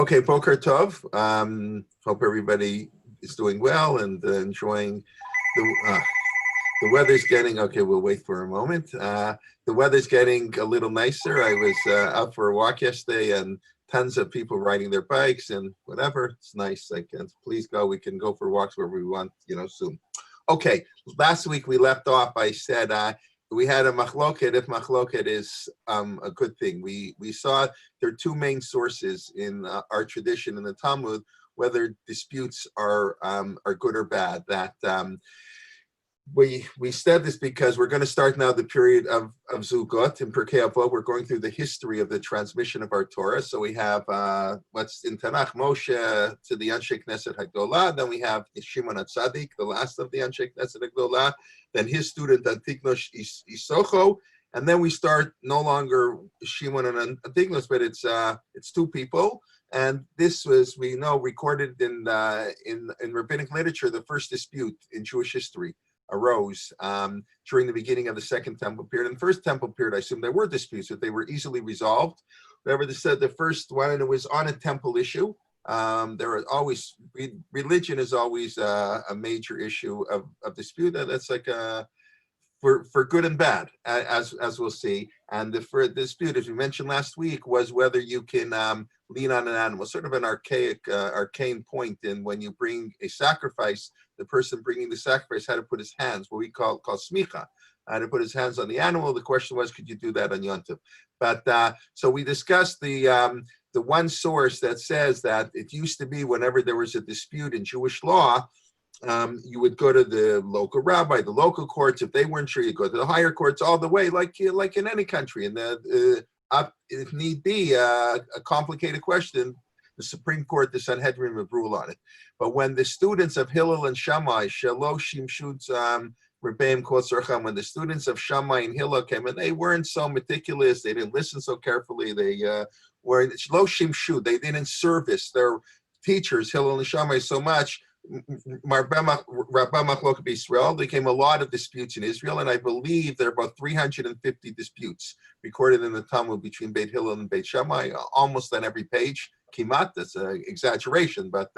Okay, Boker Tov. Hope everybody is doing well and enjoying the weather's getting, okay, we'll wait for a moment. The weather's getting a little nicer. I was out for a walk yesterday and tons of people riding their bikes and whatever. It's nice. Please go. We can go for walks wherever we want, soon. Okay, last week we left off. I said we had a machloket. If machloket is a good thing, we saw there are two main sources in our tradition in the Talmud whether disputes are good or bad. That we said this because we're going to start now the period of Zugot in Pirkei Avot. We're going through the history of the transmission of our Torah. So we have what's in Tanakh, Moshe to the Anshe Knesset Hagdolah. Then we have Shimon HaTzadik, the last of the Anshe Knesset Hagdolah. Then his student Antignos Isocho. And then we start no longer Shimon and Antignos, but it's two people. And this was, we know, recorded in rabbinic literature, the first dispute in Jewish history arose during the beginning of the Second Temple period. In the First Temple period, I assume there were disputes, but they were easily resolved. Whatever they said, the first one, and it was on a temple issue. There are always, religion is always a major issue of dispute. That's like for good and bad, as we'll see. And the dispute, as we mentioned last week, was whether you can lean on an animal, sort of an arcane point in when you bring a sacrifice, the person bringing the sacrifice had to put his hands, what we call smicha, had to put his hands on the animal. The question was, could you do that on Yom Tov? But so we discussed the one source that says that it used to be whenever there was a dispute in Jewish law, you would go to the local rabbi, the local courts. If they weren't sure, you go to the higher courts all the way, like in any country. And if need be, a complicated question, the Supreme Court, the Sanhedrin, would rule on it. But when the students of Hillel and Shammai, Shaloshim Shutz Rebbeim Kosarcham, when the students of Shammai and Hillel came, and they weren't so meticulous, they didn't listen so carefully, they were Shaloshim Shut, they didn't service their teachers, Hillel and Shammai, so much. Rabbi Israel, there came a lot of disputes in Israel, and I believe there are about 350 disputes recorded in the Talmud between Beit Hillel and Beit Shammai, almost on every page. Kimat, that's an exaggeration, but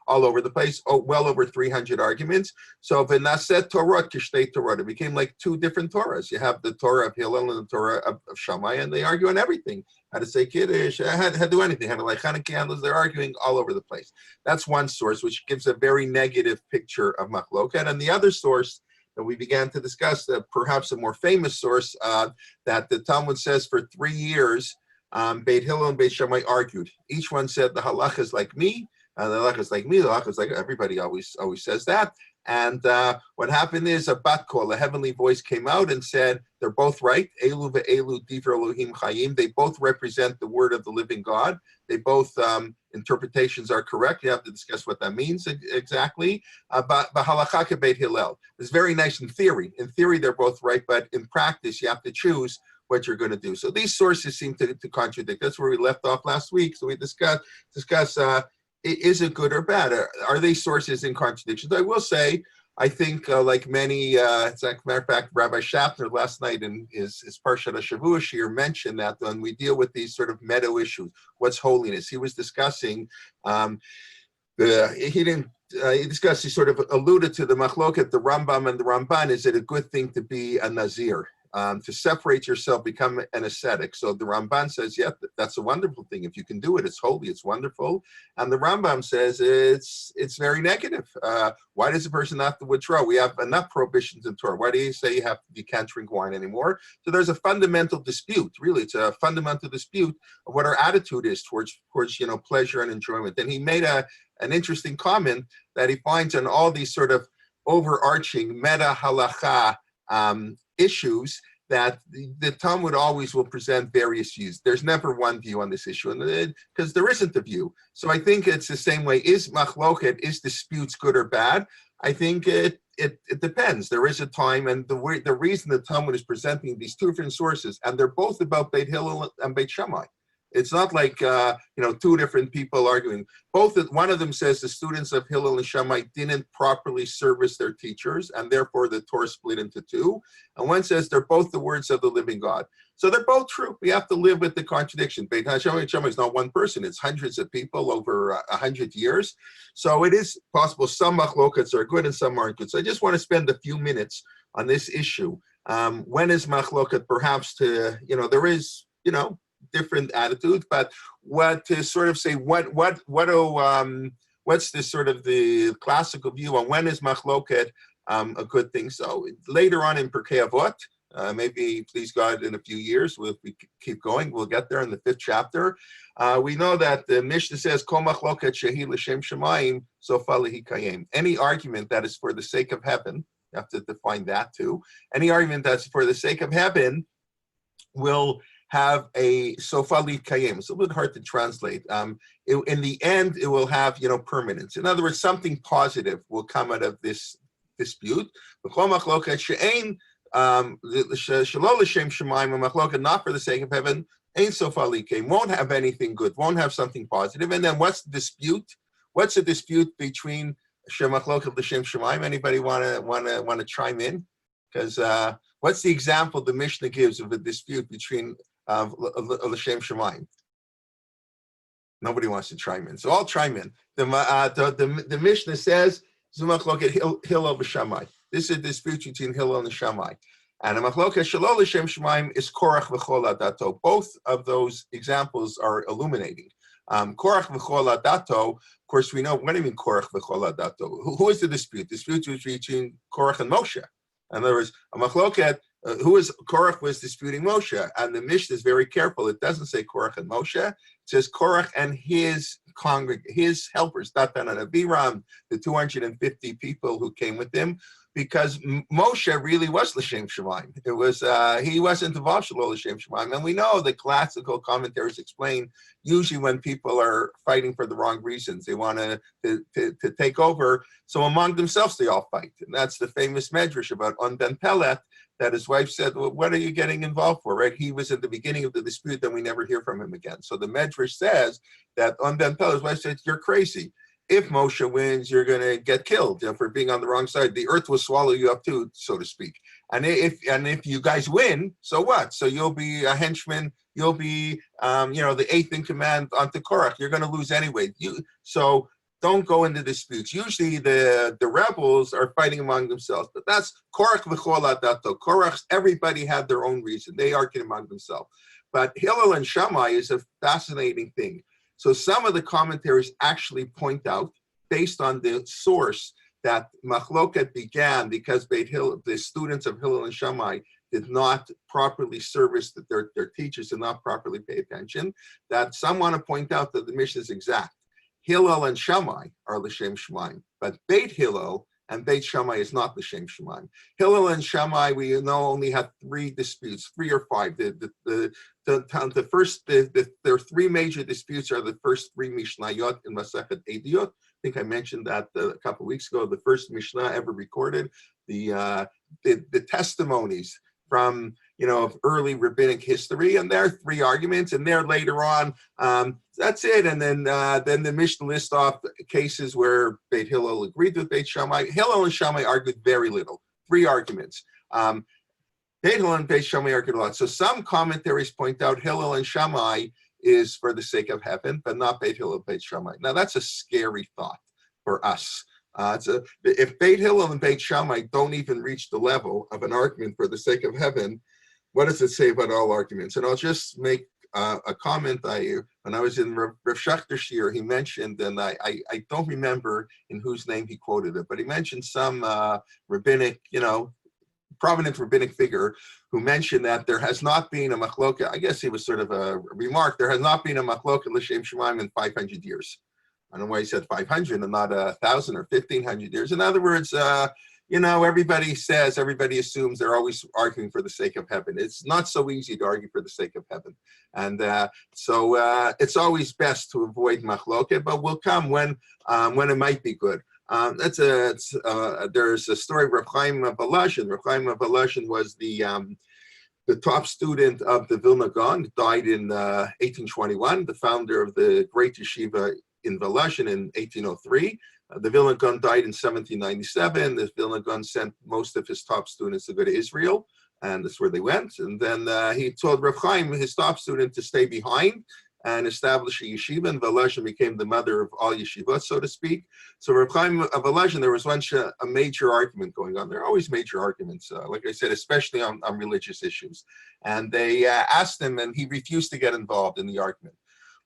all over the place, well over 300 arguments. So v'naset Torah kishtei Torah, it became like two different Torahs. You have the Torah of Hillel and the Torah of Shammai, and they argue on everything. How to say Kiddush, how to do anything, how to light Hanukkah candles, they're arguing all over the place. That's one source, which gives a very negative picture of Machloket. And the other source that we began to discuss, perhaps a more famous source, that the Talmud says for 3 years, Beit Hillel and Beit Shammai argued. Each one said the halacha is like me, and the halacha is like me, the halacha is like everybody always says that. And what happened is a bat kol, a heavenly voice came out and said, they're both right. Elu ve'elu divrei Elohim chayim. They both represent the word of the living God. They both interpretations are correct. You have to discuss what that means exactly. But halacha kebeit Hillel. It's very nice in theory. In theory, they're both right, but in practice, you have to choose what you're going to do. So these sources seem to contradict. That's where we left off last week. So we discuss is it good or bad? Are they sources in contradictions? I will say, I think like many, as a matter of fact, Rabbi Schaffner last night in his Parshat HaShavua Shir mentioned that when we deal with these sort of meta issues, what's holiness? He was discussing, he sort of alluded to the machloket, the Rambam and the Ramban. Is it a good thing to be a Nazir? To separate yourself, become an ascetic. So the Ramban says, yeah, that's a wonderful thing. If you can do it, it's holy, it's wonderful. And the Rambam says it's very negative. Why does a person have to withdraw? We have enough prohibitions in Torah. Why do you say you can't drink wine anymore? So there's a fundamental dispute. Really, it's a fundamental dispute of what our attitude is towards pleasure and enjoyment. And he made an interesting comment that he finds on all these sort of overarching meta halacha issues, that the Talmud always will present various views. There's never one view on this issue, and because there isn't a view. So I think it's the same way. Is machloket, is disputes good or bad? I think it depends. There is a time, and the reason the Talmud is presenting these two different sources, and they're both about Beit Hillel and Beit Shammai. It's not like two different people arguing. One of them says the students of Hillel and Shammai didn't properly service their teachers, and therefore the Torah split into two. And one says they're both the words of the living God. So they're both true. We have to live with the contradiction. Beit Shammai is not one person. It's hundreds of people over 100 years. So it is possible some machlokets are good and some aren't good. So I just want to spend a few minutes on this issue. When is machloket perhaps there is, different attitudes, but what to sort of say, what's the sort of the classical view on when is machloket a good thing? So later on in Pirkei Avot, maybe, please God, in a few years, if we keep going, we'll get there in the 5th chapter. We know that the Mishnah says, Kol machloket shehi l'shem shamayim, sofa lehi kayem. Any argument that is for the sake of heaven, you have to define that too. Any argument that's for the sake of heaven will have a sofa lehi kayem. It's a little bit hard to translate. In the end, it will have, permanence. In other words, something positive will come out of this dispute. Kol machloket she'ein Shalol l'shem shamayim, machloket not for the sake of heaven, ain't sofa lehi kayem, won't have anything good, won't have something positive. And then what's the dispute? What's the dispute between machloket l'shem shamayim? Anybody want to chime in? Because what's the example the Mishnah gives of a dispute between l'shem shamayim? Nobody wants to chime in, so I'll chime in. The Mishnah says machloket Hillel v'Shammai. This is a dispute between Hillel and Shammai. And a machloket shalol l'shem shamayim is korach v'chol adato. Both of those examples are illuminating. Korach v'chol adato, of course, we know, what do you mean korach v'chol adato? Who is the dispute? The dispute was between Korach and Moshe. In other words, a machloket, Korach was disputing Moshe. And the Mishnah is very careful. It doesn't say Korach and Moshe. It says Korach and his his helpers, Datan and Abiram, the 250 people who came with him, because Moshe really was l'shem shamayim. It was he wasn't involved in l'shem shamayim, and we know the classical commentaries explain usually when people are fighting for the wrong reasons, they want to take over. So among themselves they all fight, and that's the famous medrash about Ben Pelet, that his wife said, well, what are you getting involved for, right? He was at the beginning of the dispute, then we never hear from him again. So the medrash says that Ben Pelet's wife said, you're crazy. If Moshe wins, you're going to get killed for being on the wrong side. The earth will swallow you up too, so to speak. And if you guys win, so what? So you'll be a henchman. You'll be, the 8th in command onto Korach. You're going to lose anyway. So don't go into disputes. Usually the rebels are fighting among themselves, but that's Korach v'chol adato. Korach, everybody had their own reason. They argued among themselves. But Hillel and Shammai is a fascinating thing. So some of the commentaries actually point out, based on the source, that machloket began because the students of Hillel and Shammai did not properly service their teachers, did not properly pay attention, that some want to point out that the Mishnah is exact. Hillel and Shammai are l'shem shamayim, but Beit Hillel and Beit Shammai is not l'shem shamayim. Hillel and Shammai, we know, only had 3 disputes, 3 or 5. Their 3 major disputes are the first 3 Mishnayot in Masechet Ediyot. I think I mentioned that a couple of weeks ago. The first Mishnah ever recorded, the testimonies from of early rabbinic history, and there are 3 arguments, and there later on, that's it. And then the Mishnah lists off cases where Beit Hillel agreed with Beit Shammai. Hillel and Shammai argued very little, 3 arguments. Beit Hillel and Beit Shammai argued a lot. So some commentaries point out Hillel and Shammai is for the sake of heaven, but not Beit Hillel and Beit Shammai. Now that's a scary thought for us. If Beit Hillel and Beit Shammai don't even reach the level of an argument for the sake of heaven, what does it say about all arguments? And I'll just make a comment. When I was in Rav Shachter's shir, he mentioned, and I don't remember in whose name he quoted it, but he mentioned some rabbinic, prominent rabbinic figure who mentioned that there has not been a machloket. I guess it was sort of a remark. There has not been a machloket l'shem shamayim in 500 years. I don't know why he said 500 and not 1,000 or 1,500 years. In other words, everybody assumes they're always arguing for the sake of heaven. It's not so easy to argue for the sake of heaven. And so it's always best to avoid machloket, but will come when it might be good. There's a story of Reb Chaim Volozhin. Reb Chaim Volozhin was the top student of the Vilna Gaon, died in 1821, the founder of the great yeshiva in Volozhin in 1803. The Vilna Gaon died in 1797. The Vilna Gaon sent most of his top students to go to Israel. And that's where they went. And then he told Reb Chaim, his top student, to stay behind and establish a yeshiva. And Volozhin became the mother of all yeshivot, so to speak. So Reb Chaim of Volozhin, there was once a major argument going on. There are always major arguments, like I said, especially on religious issues. And they asked him, and he refused to get involved in the argument.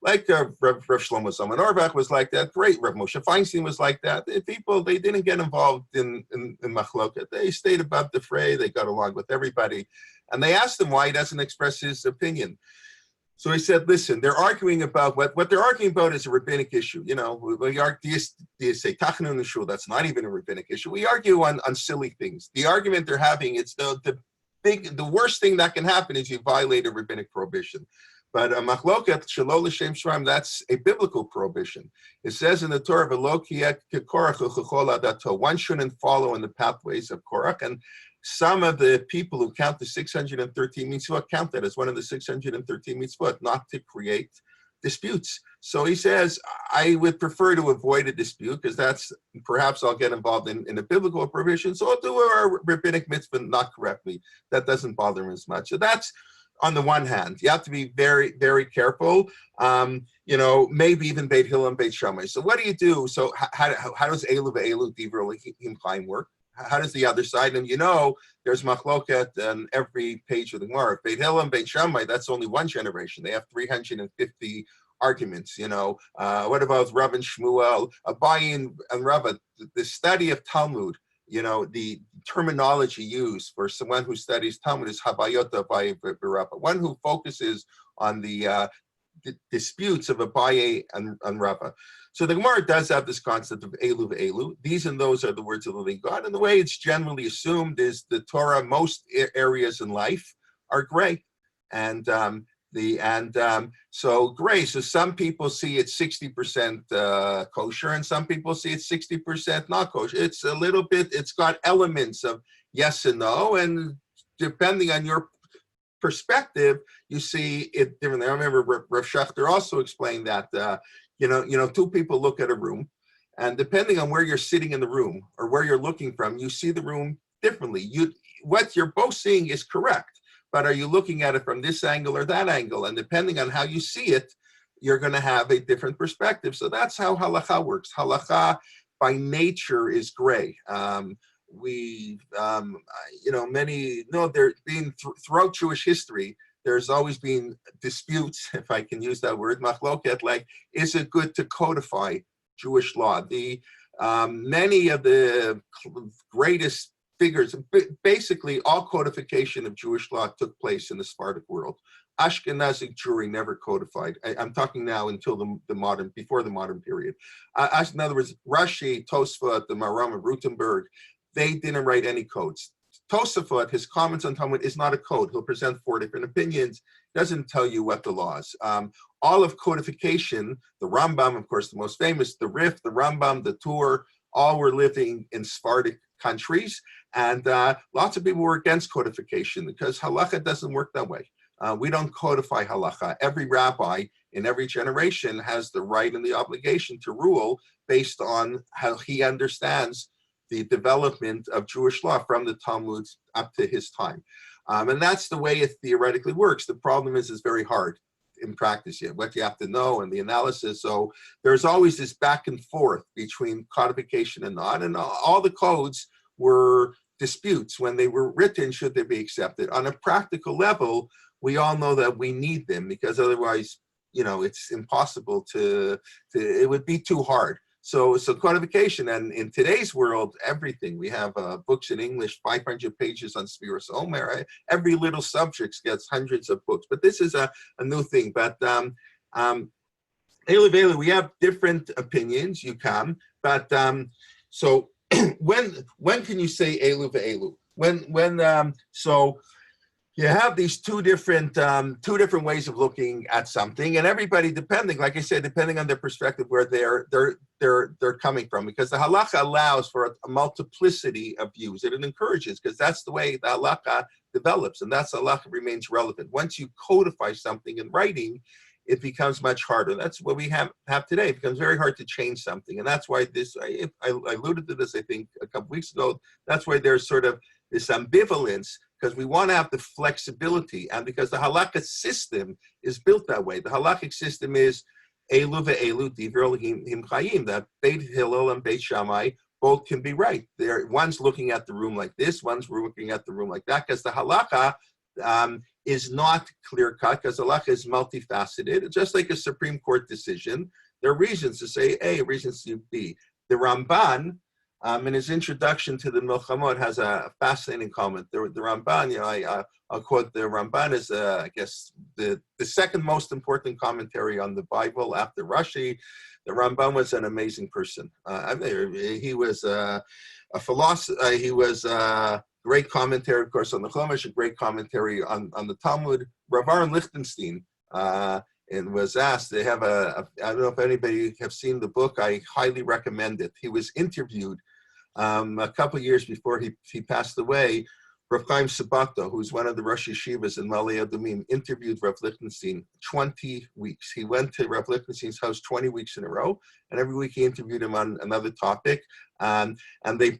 Like Rav Shlomo Zalman Auerbach was like that. Great. Rav Moshe Feinstein was like that. People, they didn't get involved in machloket. They stayed above the fray. They got along with everybody. And they asked him why he doesn't express his opinion. So he said, listen, they're arguing about what they're arguing about is a rabbinic issue. You know, do you say tachanun l'shul? That's not even a rabbinic issue. We argue on silly things. The argument they're having, it's the worst thing that can happen is you violate a rabbinic prohibition. But a machloket shelo l'shem shemaim, that's a biblical prohibition. It says in the Torah, "V'lo kiyek kekorach u'chechol adato." One shouldn't follow in the pathways of Korach. And some of the people who count the 613 mitzvot count that as one of the 613 mitzvot, not to create disputes. So he says, I would prefer to avoid a dispute because that's perhaps I'll get involved in a biblical prohibition. So I'll do a rabbinic mitzvah not correctly. That doesn't bother him as much. So that's on the one hand. You have to be very, very careful. You know, maybe even Beit Hillel and Beit Shammai. So what do you do? So how does Elu ve'elu divrei Elohim Chaim work? How does the other side? And you know, there's machloket on every page of the Gemara. Beit Hillel and Beit Shammai, that's only one generation. They have 350 arguments. You know, what about Rav and Shmuel, Abaye and Rava? The study of Talmud. You know, the terminology used for someone who studies Talmud is Habayot Abaye Rava. One who focuses on the disputes of Abaye and Rava. So the Gemara does have this concept of Elu ve'elu. These and those are the words of the living God. And the way it's generally assumed is the Torah, most areas in life are gray. And so gray. So some people see it 60% kosher, and some people see it 60% not kosher. It's a little bit. It's got elements of yes and no, and depending on your perspective, you see it differently. I remember Rav Schachter also explained that. You know, two people look at a room, and depending on where you're sitting in the room or where you're looking from, you see the room differently. What you're both seeing is correct, but are you looking at it from this angle or that angle? And depending on how you see it, you're going to have a different perspective. So that's how halakha works. Halakha by nature is gray. You know, there being throughout Jewish history, there's always been disputes, if I can use that word, machloket, like, is it good to codify Jewish law? Many of the greatest figures, basically all codification of Jewish law took place in the Sephardic world. Ashkenazic Jewry never codified. I'm talking now until before the modern period. In other words, Rashi, Tosfot, the Maram of Rutenberg, they didn't write any codes. Tosafot, his comments on Talmud, is not a code. He'll present 4 different opinions. Doesn't tell you what the law is. All of codification, the Rambam, of course, the most famous, the Rif, the Rambam, the Tur, all were living in Sephardic countries. And lots of people were against codification because halacha doesn't work that way. We don't codify halacha. Every rabbi in every generation has the right and the obligation to rule based on how he understands the development of Jewish law from the Talmud up to his time. And that's the way it theoretically works. The problem is it's very hard in practice yet, what you have to know and the analysis. So there's always this back and forth between codification and not, and all the codes were disputes when they were written, should they be accepted. On a practical level, we all know that we need them because otherwise, you know, it's impossible it would be too hard. So codification, and in today's world, everything. We have books in English, 500 pages on Sfiras Omer. Right? Every little subject gets hundreds of books, but this is a new thing. But Elu, we have different opinions. You can, but so when can you say Elu ve'elu? So you have these two different ways of looking at something, and everybody, depending, like I said, depending on their perspective, where they're coming from, because the halacha allows for a multiplicity of views. It encourages, because that's the way the halacha develops, and that's halacha remains relevant. Once you codify something in writing, it becomes much harder. That's what we have today. It becomes very hard to change something, and that's why I alluded to this, I think, a couple weeks ago. That's why there's sort of this ambivalence, because we want to have the flexibility, and because the halakha system is built that way. The halakhic system is Elu ve'elu divrei Elohim chayim, that Beit Hillel and Beit Shammai both can be right. One's looking at the room like this, one's looking at the room like that, because the halakha is not clear-cut, because halakha is multifaceted. It's just like a Supreme Court decision. There are reasons to say A, reasons to B. The Ramban, in his introduction to the Milchamot, has a fascinating comment. The Ramban, I'll quote, the Ramban is, I guess, the second most important commentary on the Bible after Rashi. The Rambam was an amazing person. He was a philosopher. He was a great commentary, of course, on the Chumash, a great commentary on the Talmud. Rav Aaron Lichtenstein and was asked. They have I don't know if anybody have seen the book. I highly recommend it. He was interviewed a couple of years before he passed away. Rav Chaim Sabato, who's one of the Rosh Yeshivas in Ma'aleh Adumim, interviewed Rav Lichtenstein 20 weeks. He went to Rav Lichtenstein's house 20 weeks in a row, and every week he interviewed him on another topic. And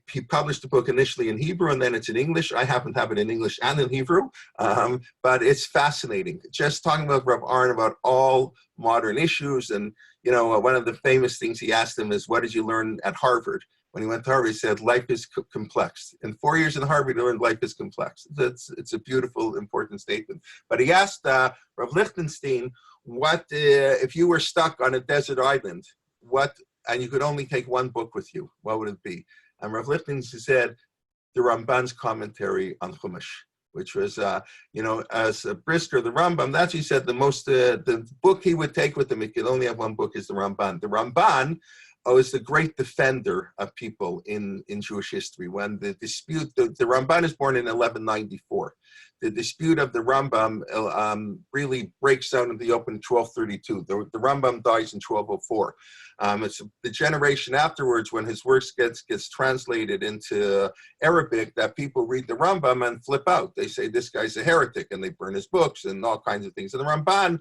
he published the book initially in Hebrew, and then it's in English. I happen to have it in English and in Hebrew, but it's fascinating. Just talking about Rav Aaron, about all modern issues. And, one of the famous things he asked him is, what did you learn at Harvard? When he went to Harvard, he said, life is complex. In 4 years in Harvard, he learned life is complex. It's a beautiful, important statement. But he asked Rav Lichtenstein, what if you were stuck on a desert island, and you could only take one book with you, what would it be? And Rav Lichtenstein said, the Ramban's commentary on Chumash, which was, as a Brisker, the Rambam, that's, he said, the book he would take with him, he could only have one book, is the Ramban. The Ramban is the great defender of people in Jewish history. When the dispute, the Ramban is born in 1194. The dispute of the Rambam really breaks down in the open in 1232. The Rambam dies in 1204. It's the generation afterwards when his works gets translated into Arabic that people read the Rambam and flip out. They say this guy's a heretic, and they burn his books and all kinds of things. And the Ramban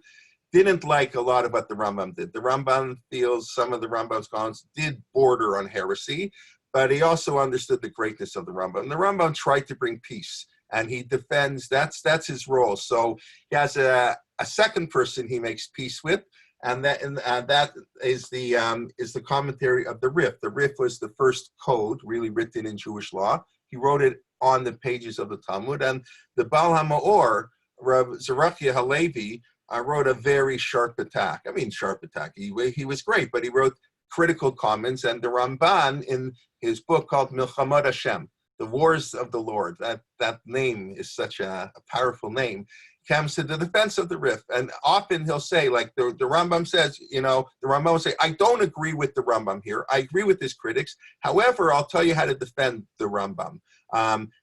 didn't like a lot of what the Rambam did. The Rambam feels some of the Rambam's comments did border on heresy, but he also understood the greatness of the Rambam. And the Rambam tried to bring peace, and he defends, that's his role. So he has a second person he makes peace with, and that is the commentary of the Rif. The Rif was the first code really written in Jewish law. He wrote it on the pages of the Talmud, and the Baal HaMaor, Rav Zerachia Halevi, wrote a very sharp attack. He was great, but he wrote critical comments. And the Ramban, in his book called Milchamot Hashem, the Wars of the Lord, that name is such a powerful name, comes to the defense of the Rif. And often he'll say, like the Rambam says, the Rambam will say, I don't agree with the Rambam here. I agree with his critics. However, I'll tell you how to defend the Rambam.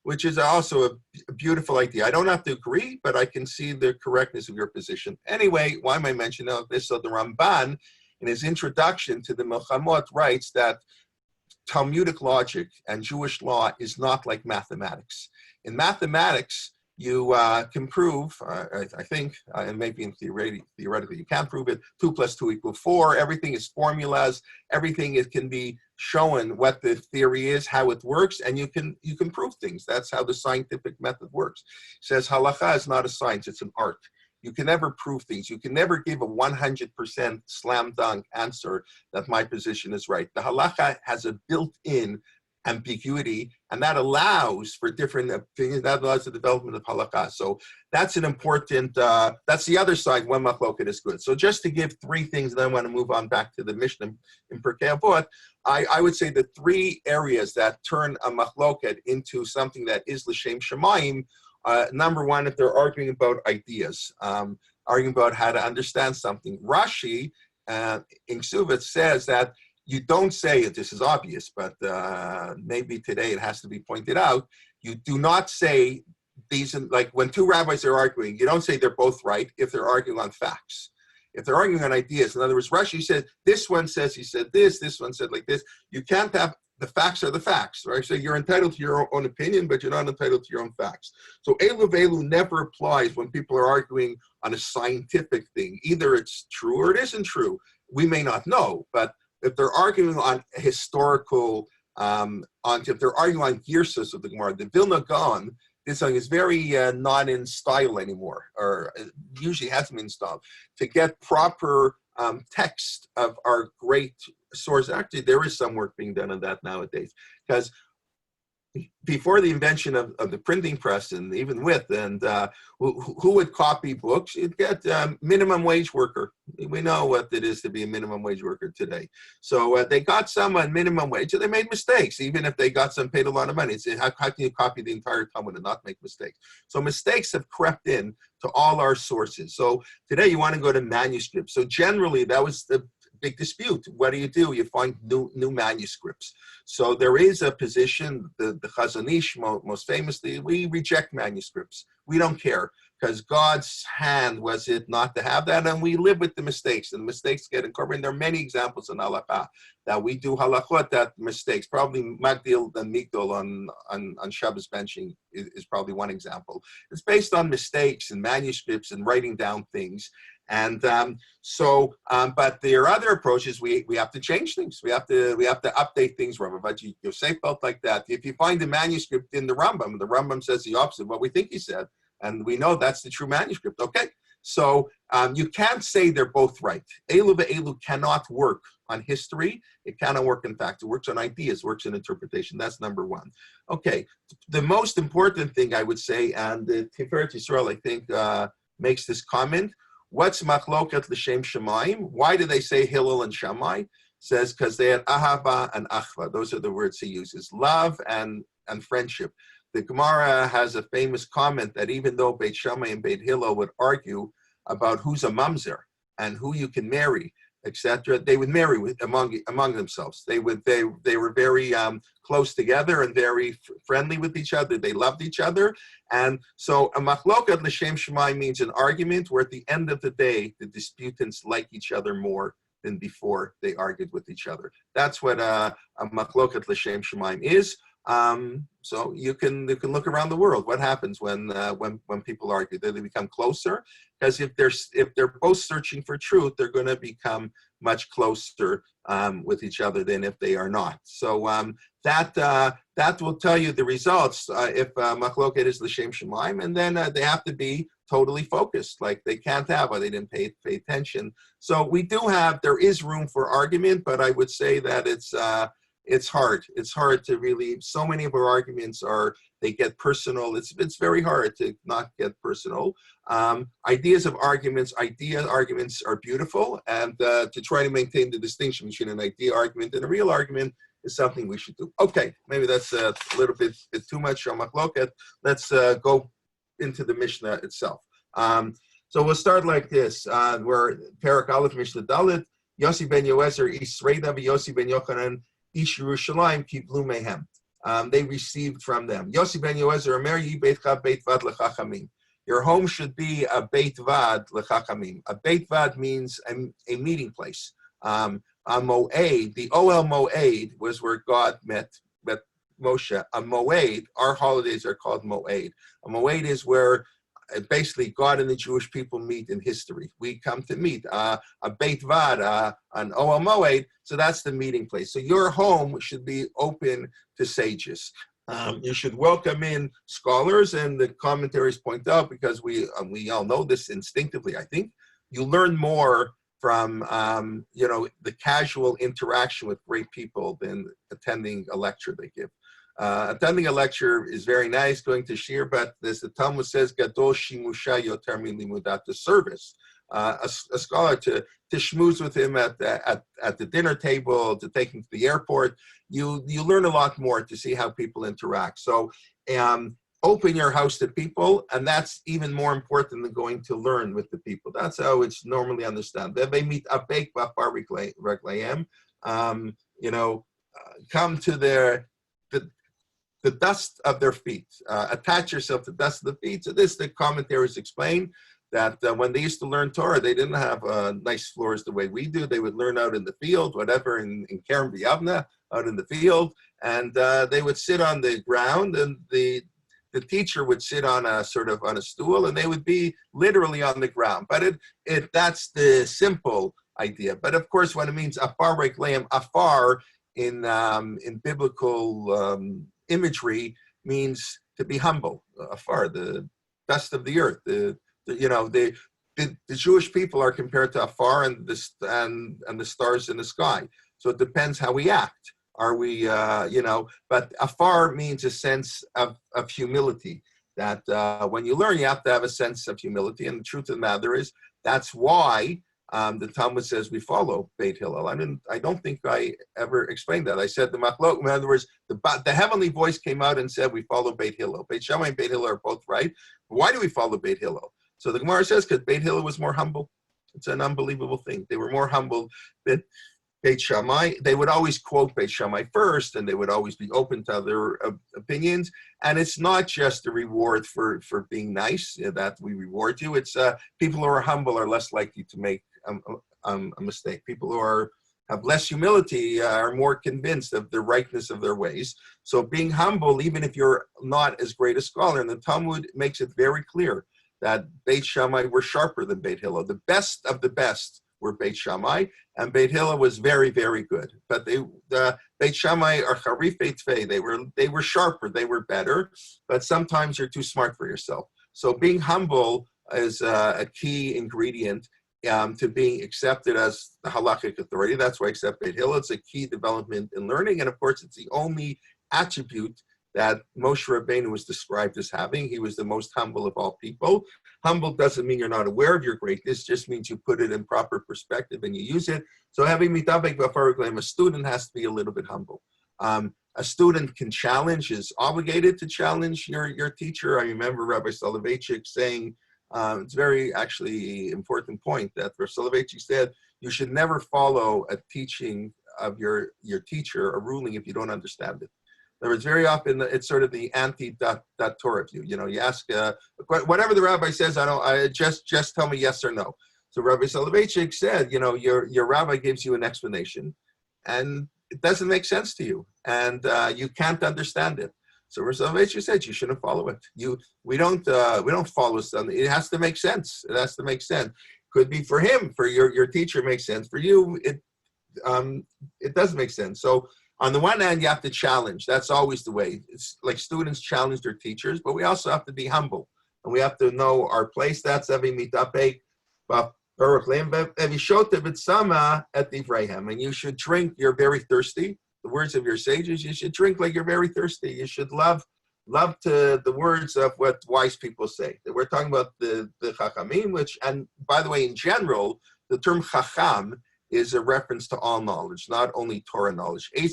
Which is also a beautiful idea. I don't have to agree, but I can see the correctness of your position. Anyway, why am I mentioning this? So the Ramban, in his introduction to the Milchamot, writes that Talmudic logic and Jewish law is not like mathematics. In mathematics, you can prove, I think, and maybe in theoretically you can't prove it, 2 + 2 = 4. Everything is formulas. Everything can be shown what the theory is, how it works, and you can prove things. That's how the scientific method works. It says halakha is not a science, it's an art. You can never prove things. You can never give a 100% slam dunk answer that my position is right. The halakha has a built-in ambiguity, and that allows for different opinions. That allows the development of halakha. So that's an important, that's the other side when machloket is good. So just to give 3 things, and then I want to move on back to the Mishnah in Pirkei Avot, I would say the 3 areas that turn a machloket into something that is l'shem shamayim. Number 1, if they're arguing about ideas, arguing about how to understand something. Rashi in Ksuvit says that you don't say it, this is obvious, but maybe today it has to be pointed out. You do not say these, like when 2 rabbis are arguing, you don't say they're both right if they're arguing on facts. If they're arguing on ideas, in other words, Rashi said, this one says he said this one said like this. You can't have, the facts are the facts, right? So you're entitled to your own opinion, but you're not entitled to your own facts. So Elu Velu never applies when people are arguing on a scientific thing. Either it's true or it isn't true. We may not know, but if they're arguing on historical, if they're arguing on Girsas of the Gemara, the Vilna Gaon this song is very not in style anymore, or usually hasn't been in style. To get proper text of our great source, actually there is some work being done on that nowadays, because before the invention of the printing press, and even with, and who would copy books? You'd get minimum wage worker. We know what it is to be a minimum wage worker today. So they got someone minimum wage, and they made mistakes, even if they got some paid a lot of money. It's, how can you copy the entire Talmud and not make mistakes? So mistakes have crept in to all our sources. So today you want to go to manuscripts. So generally that was the big dispute. What do? You find new manuscripts. So there is a position, the Chazon Ish, most famously, we reject manuscripts. We don't care, because God's hand was it not to have that, and we live with the mistakes, and the mistakes get incorporated. There are many examples in halakha that we do halachot that mistakes. Probably Magdil and Migdol on Shabbos benching is probably one example. It's based on mistakes and manuscripts and writing down things. And but there are other approaches. We have to change things. We have to update things. Rabbi Yosef felt like that. If you find a manuscript in the Rambam says the opposite of what we think he said, and we know that's the true manuscript. Okay, so you can't say they're both right. Elu ve'elu cannot work on history. It cannot work in fact. It works on ideas. Works in interpretation. That's number one. Okay, the most important thing I would say, and the Tiferet Yisrael I think makes this comment. What's machloket l'shem shamayim? Why do they say Hillel and Shammai? Says because they had ahava and achva. Those are the words he uses: love and friendship. The Gemara has a famous comment that even though Beit Shammai and Beit Hillel would argue about who's a mamzer and who you can marry, etc., they would marry among themselves. They were very close together and very friendly with each other. They loved each other, and so a machlokat l'shem shamayim means an argument where at the end of the day the disputants like each other more than before they argued with each other. That's what a machlokat l'shem shamayim is. So you can look around the world. What happens when people argue? Do they become closer? Because if they're both searching for truth, they're going to become much closer with each other than if they are not. So that will tell you the results if machloket is l'shem shamayim, and then they have to be totally focused. Like they can't have, or they didn't pay attention. So there is room for argument, but I would say that it's hard. It's hard to really, so many of our arguments they get personal. It's very hard to not get personal. Arguments are beautiful, and to try to maintain the distinction between an idea argument and a real argument is something we should do. Okay, maybe that's a little bit too much on machloket. Let's go into the Mishnah itself. So we'll start like this. We're Perek Aleph Mishnah Dalet, Yossi ben Yoezer, Isreida v'Yossi ben Yochanan, Ish Yerushalayim kiblu mehem. They received from them. Yossi ben Yoezer, Omer yi beitcha beit vad lechachamim. Your home should be a beit vad lechachamim. A beit vad means a meeting place. A moed, the Oel Moed was where God met Moshe. A moed, our holidays are called moed. A moed is where basically God and the Jewish people meet in history. We come to meet a Beit Vad, an Oel Moed, so that's the meeting place. So your home should be open to sages. You should welcome in scholars, and the commentaries point out, because we all know this instinctively, I think, you learn more from the casual interaction with great people than attending a lecture they give. Attending a lecture is very nice, going to shir, but as the Talmud says, gadol shimusha yoter milimudat, the service. A scholar to schmooze with him at the dinner table, to take him to the airport, you learn a lot more to see how people interact. So open your house to people, and that's even more important than going to learn with the people. That's how it's normally understood. They meet abek b'afar reglayim, come to the dust of their feet. Attach yourself to the dust of the feet. So the commentaries explain that when they used to learn Torah, they didn't have nice floors the way we do. They would learn out in the field, whatever, in Kerem V'Yavna, out in the field, and they would sit on the ground, and the teacher would sit on a stool, and they would be literally on the ground. But that's the simple idea. But of course, when it means afar reglayim, afar in biblical imagery means to be humble, afar, the dust of the earth. The Jewish people are compared to afar and the stars in the sky. So it depends how we act. Are we, but afar means a sense of humility, that when you learn, you have to have a sense of humility. And the truth of the matter is, that's why the Talmud says we follow Beit Hillel. I don't think I ever explained that. I said the machlok, in other words, the heavenly voice came out and said we follow Beit Hillel. Beit Shammai and Beit Hillel are both right. Why do we follow Beit Hillel? So the Gemara says because Beit Hillel was more humble. It's an unbelievable thing. They were more humble than Beit Shammai. They would always quote Beit Shammai first, and they would always be open to other opinions. And it's not just a reward for being nice that we reward you. It's people who are humble are less likely to make a mistake. People who have less humility are more convinced of the rightness of their ways. So being humble, even if you're not as great a scholar, and the Talmud makes it very clear that Beit Shammai were sharper than Beit Hillel. The best of the best were Beit Shammai, and Beit Hillel was very, very good. But the Beit Shammai are charifei tfei. They were sharper. They were better. But sometimes you're too smart for yourself. So being humble is a key ingredient to being accepted as the halakhic authority. That's why I accept Beit Hillel. It's a key development in learning, and of course, it's the only attribute that Moshe Rabbeinu was described as having. He was the most humble of all people. Humble doesn't mean you're not aware of your greatness, just means you put it in proper perspective and you use it. So having mitavek b'faragleim, a student has to be a little bit humble. A student can challenge, is obligated to challenge your teacher. I remember Rabbi Soloveitchik saying, it's very actually important point that Rabbi Soloveitchik said, you should never follow a teaching of your teacher, a ruling, if you don't understand it. In other words, very often it's sort of the anti-Torah view. You ask whatever the rabbi says. Just tell me yes or no. So Rabbi Soloveitchik said, your rabbi gives you an explanation, and it doesn't make sense to you, and you can't understand it. So Rabbi Soloveitchik said you shouldn't follow it. We don't follow something. It has to make sense. It has to make sense. Could be for him, for your teacher makes sense. For you, it doesn't make sense. So on the one hand, you have to challenge. That's always the way. It's like students challenge their teachers, but we also have to be humble, and we have to know our place. That's every mitapek, and you should drink. You're very thirsty. The words of your sages. You should drink like you're very thirsty. You should love to the words of what wise people say. We're talking about the chachamim, which, and by the way, in general, the term chacham is a reference to all knowledge, not only Torah knowledge. The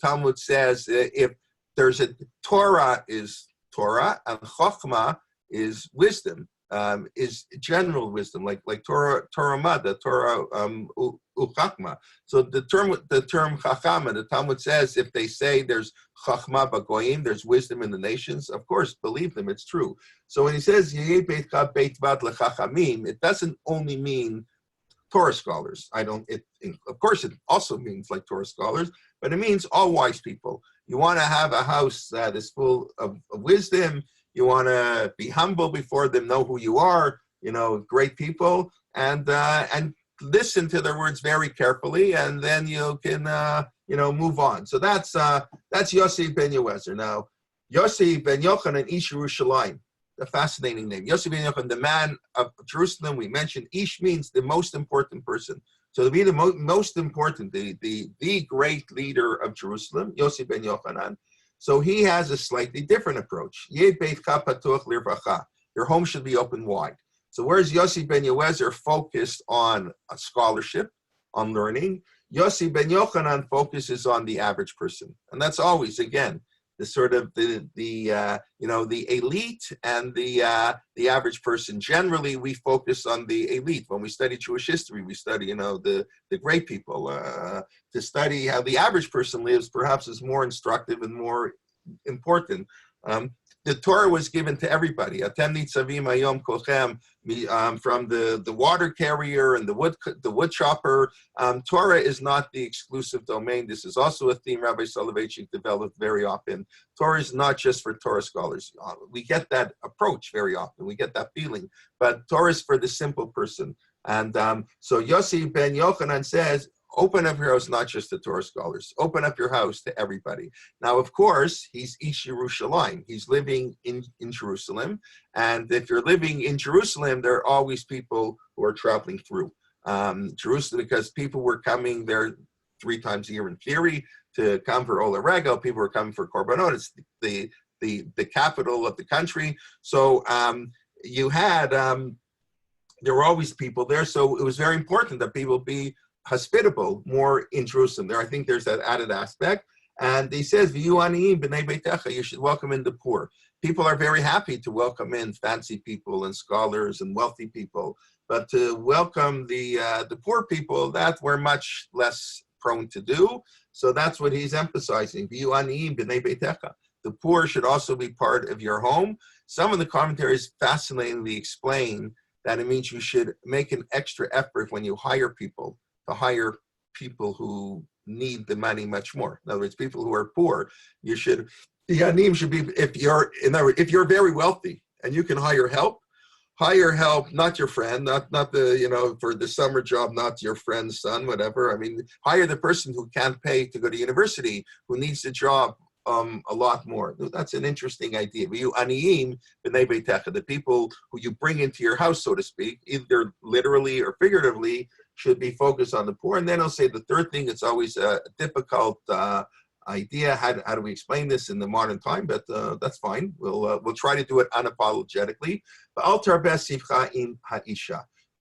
Talmud says if there's a Torah is Torah and Chokhmah is wisdom, is general wisdom, like Torah Mada, Torah Uchachma. So the term Chacham, the Talmud says if they say there's Chachma Bagoyim, there's wisdom in the nations, of course, believe them, it's true. So when he says it doesn't only mean Torah scholars. Of course, it also means like Torah scholars, but it means all wise people. You want to have a house that is full of wisdom. You want to be humble before them, know who you are, great people, and listen to their words very carefully, and then you can, move on. So that's Yossi ben Yoezer. Now, Yossi ben Yochanan Ish Yerushalayim, a fascinating name. Yossi ben Yochanan, the man of Jerusalem. We mentioned Ish means the most important person. So to be the most important, the great leader of Jerusalem, Yossi ben Yochanan. So he has a slightly different approach. Your home should be open wide. So whereas Yossi ben Yoezer focused on scholarship, on learning, Yossi ben Yochanan focuses on the average person. And that's always, again, the sort of the elite and the average person. Generally, we focus on the elite. When we study Jewish history, we study, the great people. To study how the average person lives, perhaps, is more instructive and more important. The Torah was given to everybody. Atem nitzavim hayom kolchem, from the water carrier and the wood chopper. Torah is not the exclusive domain. This is also a theme Rabbi Soloveitchik developed very often. Torah is not just for Torah scholars. We get that approach very often. We get that feeling. But Torah is for the simple person. And so Yossi ben Yochanan says, open up your house not just to Torah scholars, open up your house to everybody. Now, of course, he's Ish Yerushalayim. He's living in Jerusalem. And if you're living in Jerusalem, there are always people who are traveling through Jerusalem, because people were coming there 3 times a year in theory to come for Ola Regel. People were coming for Korbanot. It's the capital of the country. So you had, there were always people there. So it was very important that people be hospitable more in Jerusalem. There, I think there's that added aspect. And he says, you should welcome in the poor. People are very happy to welcome in fancy people and scholars and wealthy people. But to welcome the poor people, that we're much less prone to do. So that's what he's emphasizing. The poor should also be part of your home. Some of the commentaries fascinatingly explain that it means you should make an extra effort when you hire people, to hire people who need the money much more. In other words, people who are poor, you should, the anim should be, if you're very wealthy and you can hire help, not your friend, not the, for the summer job, not your friend's son, whatever. I mean, hire the person who can't pay to go to university, who needs the job a lot more. That's an interesting idea. The people who you bring into your house, so to speak, either literally or figuratively, should be focused on the poor. And then I'll say the third thing, it's always a difficult idea. How do we explain this in the modern time? But that's fine. We'll try to do it unapologetically.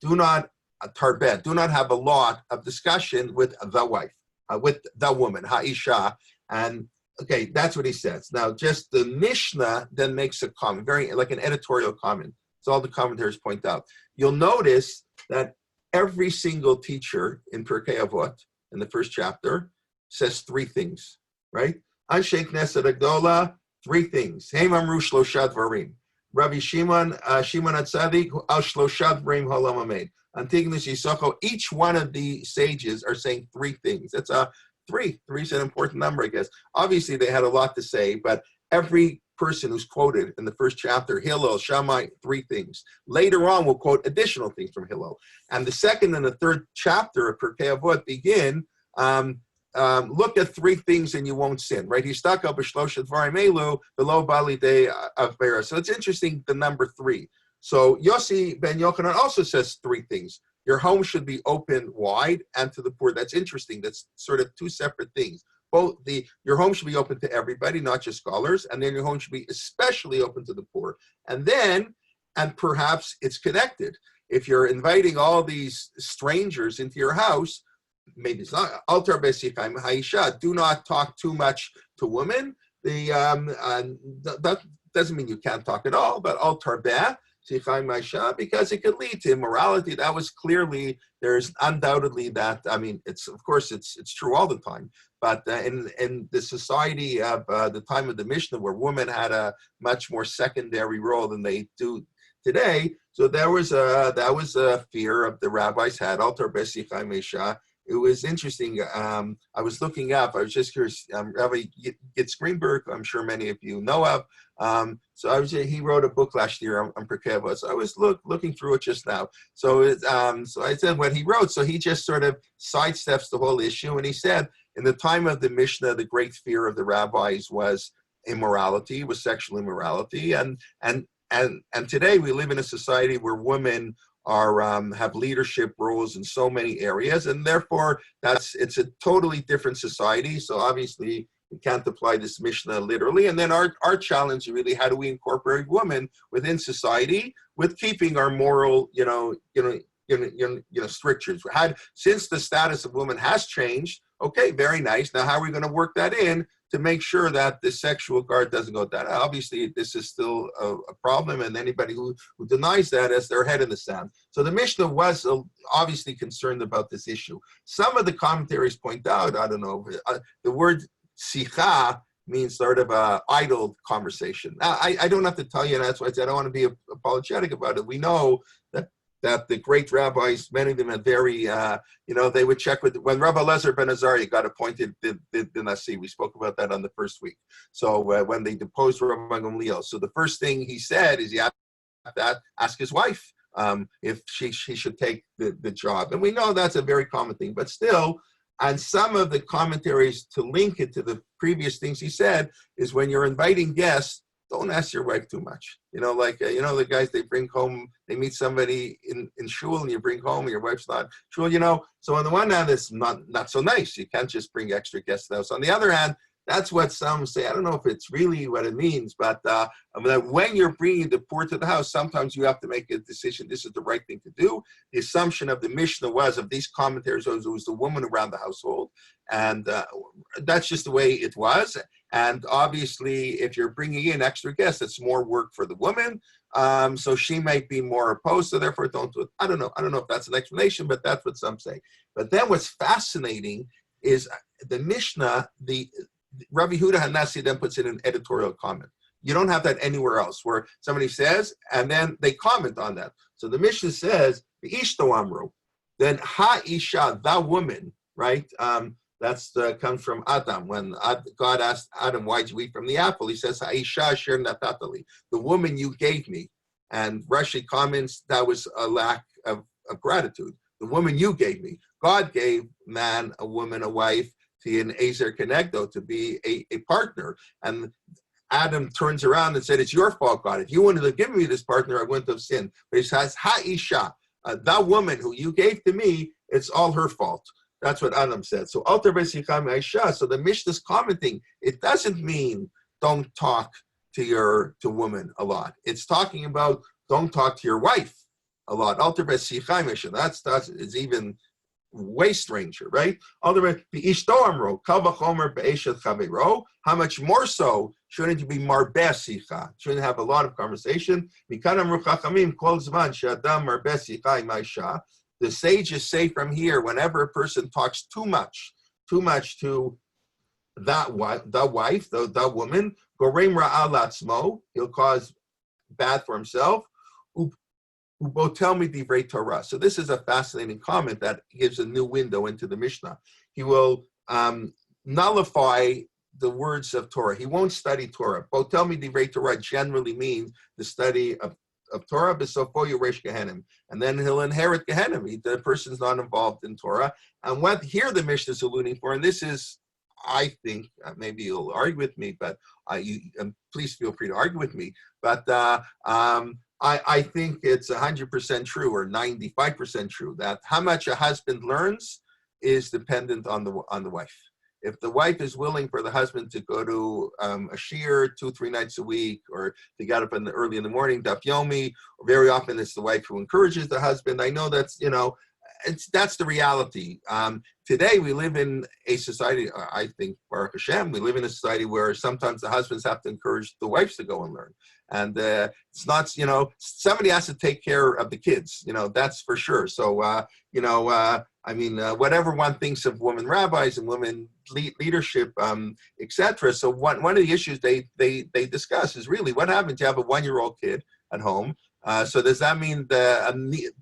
Do not tarbet. Do not have a lot of discussion with the wife, with the woman, ha'isha. And okay, that's what he says. Now, just the Mishnah then makes a comment, very like an editorial comment. So all the commentators point out. You'll notice that every single teacher in Pirkei Avot, in the first chapter, says 3 things, right? Anshe Knesset Agdola, 3 things. Heim Amru Shlosha Dvarim. Rabbi Shimon HaTzadik, Al Shlosha Dvarim Halam Hamed. Antigonus Yisachar, each one of the sages are saying 3 things. That's a 3. 3 is an important number, I guess. Obviously, they had a lot to say, but every person who's quoted in the first chapter, Hillel, Shammai, 3 things. Later on, we'll quote additional things from Hillel. And the second and the third chapter of Pirkei Avot begin, look at 3 things and you won't sin, right? He's stuck up a shlosha dvarim elu below bali day of Bera. So it's interesting, the number 3. So Yossi ben Yochanan also says 3 things. Your home should be open wide and to the poor. That's interesting. That's sort of 2 separate things. Your home should be open to everybody, not just scholars, and then your home should be especially open to the poor. And perhaps it's connected. If you're inviting all these strangers into your house, maybe it's not altar besichaim haisha. Do not talk too much to women. That doesn't mean you can't talk at all, but altar beh. Because it could lead to immorality. That was clearly, there's undoubtedly that, I mean, it's true all the time, but in the society of the time of the Mishnah, where women had a much more secondary role than they do today, so that was a fear of the rabbis had, altar besichai mesha. It was interesting. I was looking up. I was just curious. Rabbi Gitz Greenberg, I'm sure many of you know of. He wrote a book last year on Pirkei Avot. So I was looking through it just now. So I said what he wrote. So he just sort of sidesteps the whole issue, and he said in the time of the Mishnah, the great fear of the rabbis was immorality, was sexual immorality, and today we live in a society where women have leadership roles in so many areas, and therefore it's a totally different society. So obviously we can't apply this Mishnah literally. And then our challenge is really, how do we incorporate women within society with keeping our moral, strictures? Since the status of women has changed, okay, very nice. Now, how are we going to work that in to make sure that the sexual guard doesn't go down? Obviously, this is still a problem, and anybody who denies that has their head in the sand. So the Mishnah was obviously concerned about this issue. Some of the commentaries point out, I don't know, the word sicha means sort of a idle conversation. Now, I don't have to tell you, and that's why I said I don't want to be apologetic about it. We know that the great rabbis, many of them had very, they would check with, when Rabbi Elazar ben Azariah got appointed the Nasi, we spoke about that on the first week. So when they deposed Rabbi Gamliel, so the first thing he said is he had to ask his wife if she should take the job. And we know that's a very common thing, but still, And some of the commentaries to link it to the previous things he said is when you're inviting guests, don't ask your wife too much. The guys they bring home, they meet somebody in shul and you bring home and your wife's not shul, So on the one hand, it's not so nice. You can't just bring extra guests to the house. On the other hand, that's what some say. I don't know if it's really what it means, but that when you're bringing the poor to the house, sometimes you have to make a decision. This is the right thing to do. The assumption of the Mishnah of these commentaries was it was the woman around the household. And that's just the way it was. And obviously, if you're bringing in extra guests, it's more work for the woman. So she might be more opposed. So therefore, don't do it. I don't know if that's an explanation, but that's what some say. But then what's fascinating is the Mishnah, Rabbi Huda Hanassi then puts in an editorial comment. You don't have that anywhere else, where somebody says, and then they comment on that. So the Mishnah says, the Ishto Amru, then Ha-Isha, the woman, right? That's comes from Adam. When God asked Adam, why'd you eat from the apple? He says, Ha-Isha Asher Natatali, the woman you gave me. And Rashi comments, that was a lack of gratitude. The woman you gave me. God gave man, a woman, a wife, to an Ezer Kenegdo, to be a partner. And Adam turns around and said, it's your fault, God. If you wanted to give me this partner, I wouldn't have sinned. But he says, Ha-Isha, that woman who you gave to me, it's all her fault. That's what Adam said. So Alter Besicham Aisha. So the Mishnah's commenting, it doesn't mean don't talk to women a lot. It's talking about don't talk to your wife a lot. Alter Besicham Aisha. That's even way stranger, right? How much more so shouldn't you be marbesicha? Shouldn't have a lot of conversation. The sages say from here, whenever a person talks too much to that wife, the woman, gorem ra'al atzmo, he'll cause bad for himself. Tell me divrei Torah. So this is a fascinating comment that gives a new window into the Mishnah. He will nullify the words of Torah. He won't study Torah. Tell me divrei Torah generally means the study of Torah, b'sofo yoresh Gehenim, and then he'll inherit Gehenim. The person's not involved in Torah. And what here the Mishnah is alluding for, and this is, I think, maybe you'll argue with me, but please feel free to argue with me. But I think it's 100% true, or 95% true, that how much a husband learns is dependent on the wife. If the wife is willing for the husband to go to a shiur 2-3 nights a week, or to get up early in the morning, daf yomi, very often it's the wife who encourages the husband. I know that's that's the reality. Today we live in a society, I think, Baruch Hashem, we live in a society where sometimes the husbands have to encourage the wives to go and learn. And it's not, somebody has to take care of the kids, that's for sure. So, whatever one thinks of women rabbis and women leadership, etc. So one of the issues they discuss is really what happens. You have a 1-year-old kid at home. So does that mean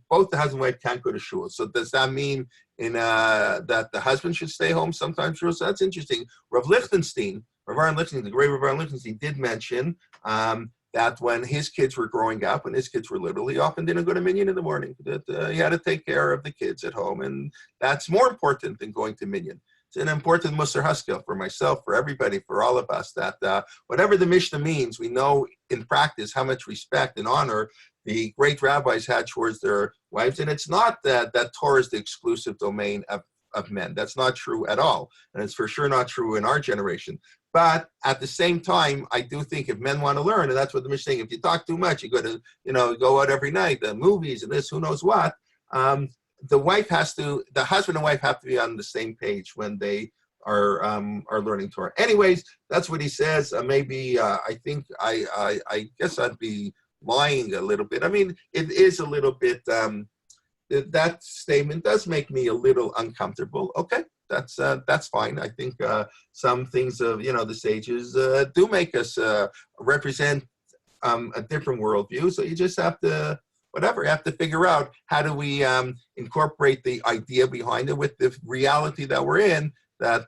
both the husband and wife can't go to shul? So does that mean that the husband should stay home sometimes? So that's interesting. Rav Lichtenstein, the great Rav Lichtenstein, did mention that when his kids were growing up, when his kids were little, he often didn't go to minyan in the morning. That he had to take care of the kids at home, and that's more important than going to minyan. It's an important Musar Haskel for myself, for everybody, for all of us, that whatever the Mishnah means, we know in practice how much respect and honor the great rabbis had towards their wives. And it's not that Torah is the exclusive domain of men. That's not true at all. And it's for sure not true in our generation. But at the same time, I do think if men want to learn, and that's what the Mishnah is saying, if you talk too much, you go to, go out every night, the movies and this, who knows what, the husband and wife have to be on the same page when they are learning Torah. Anyways, that's what he says. I think I guess I'd be lying a little bit. I mean, it is a little bit, that statement does make me a little uncomfortable. Okay, that's fine. I think some things of, the sages do make us represent a different worldview. So you just have to, you have to figure out how do we incorporate the idea behind it with the reality that we're in, that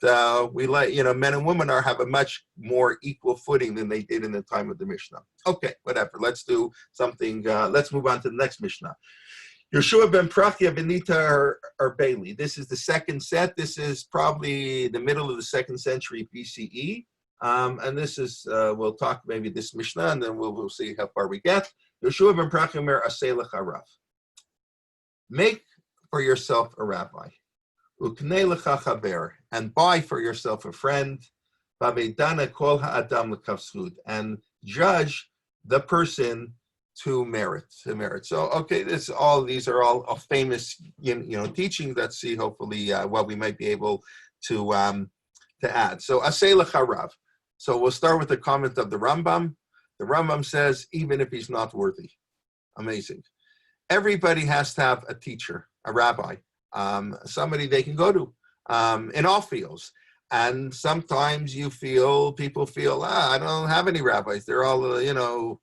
we let, men and women have a much more equal footing than they did in the time of the Mishnah. Okay, whatever. Let's do something. Let's move on to the next Mishnah. Yeshua ben Prachia Benita or Bailey. This is the second set. This is probably the middle of the 2nd century BCE. And this is, we'll talk maybe this Mishnah, and then we'll see how far we get. Yeshua ben Prachia mer aseh lecha rav. Make for yourself a rabbi. Uknei lecha chaber, and buy for yourself a friend. Vaveidana kol ha'adam lekavzchut, and judge the person to merit. So, okay, these are all famous, teachings. Let's see, hopefully, what we might be able to add. So, aseh lecha rav. So we'll start with the comment of the Rambam. The Rambam says, even if he's not worthy. Amazing. Everybody has to have a teacher, a rabbi, somebody they can go to in all fields. And sometimes people feel, I don't have any rabbis. They're all,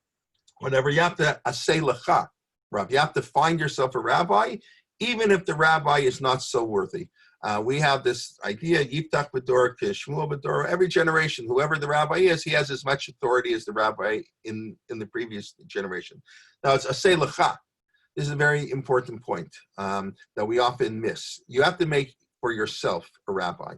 whatever. You have to aseh lecha, Rav. You have to find yourself a rabbi, even if the rabbi is not so worthy. We have this idea, Yiftach B'dor, Shmuel B'dor. Every generation, whoever the rabbi is, he has as much authority as the rabbi in the previous generation. Now, it's aseh lecha. This is a very important point that we often miss. You have to make for yourself a rabbi.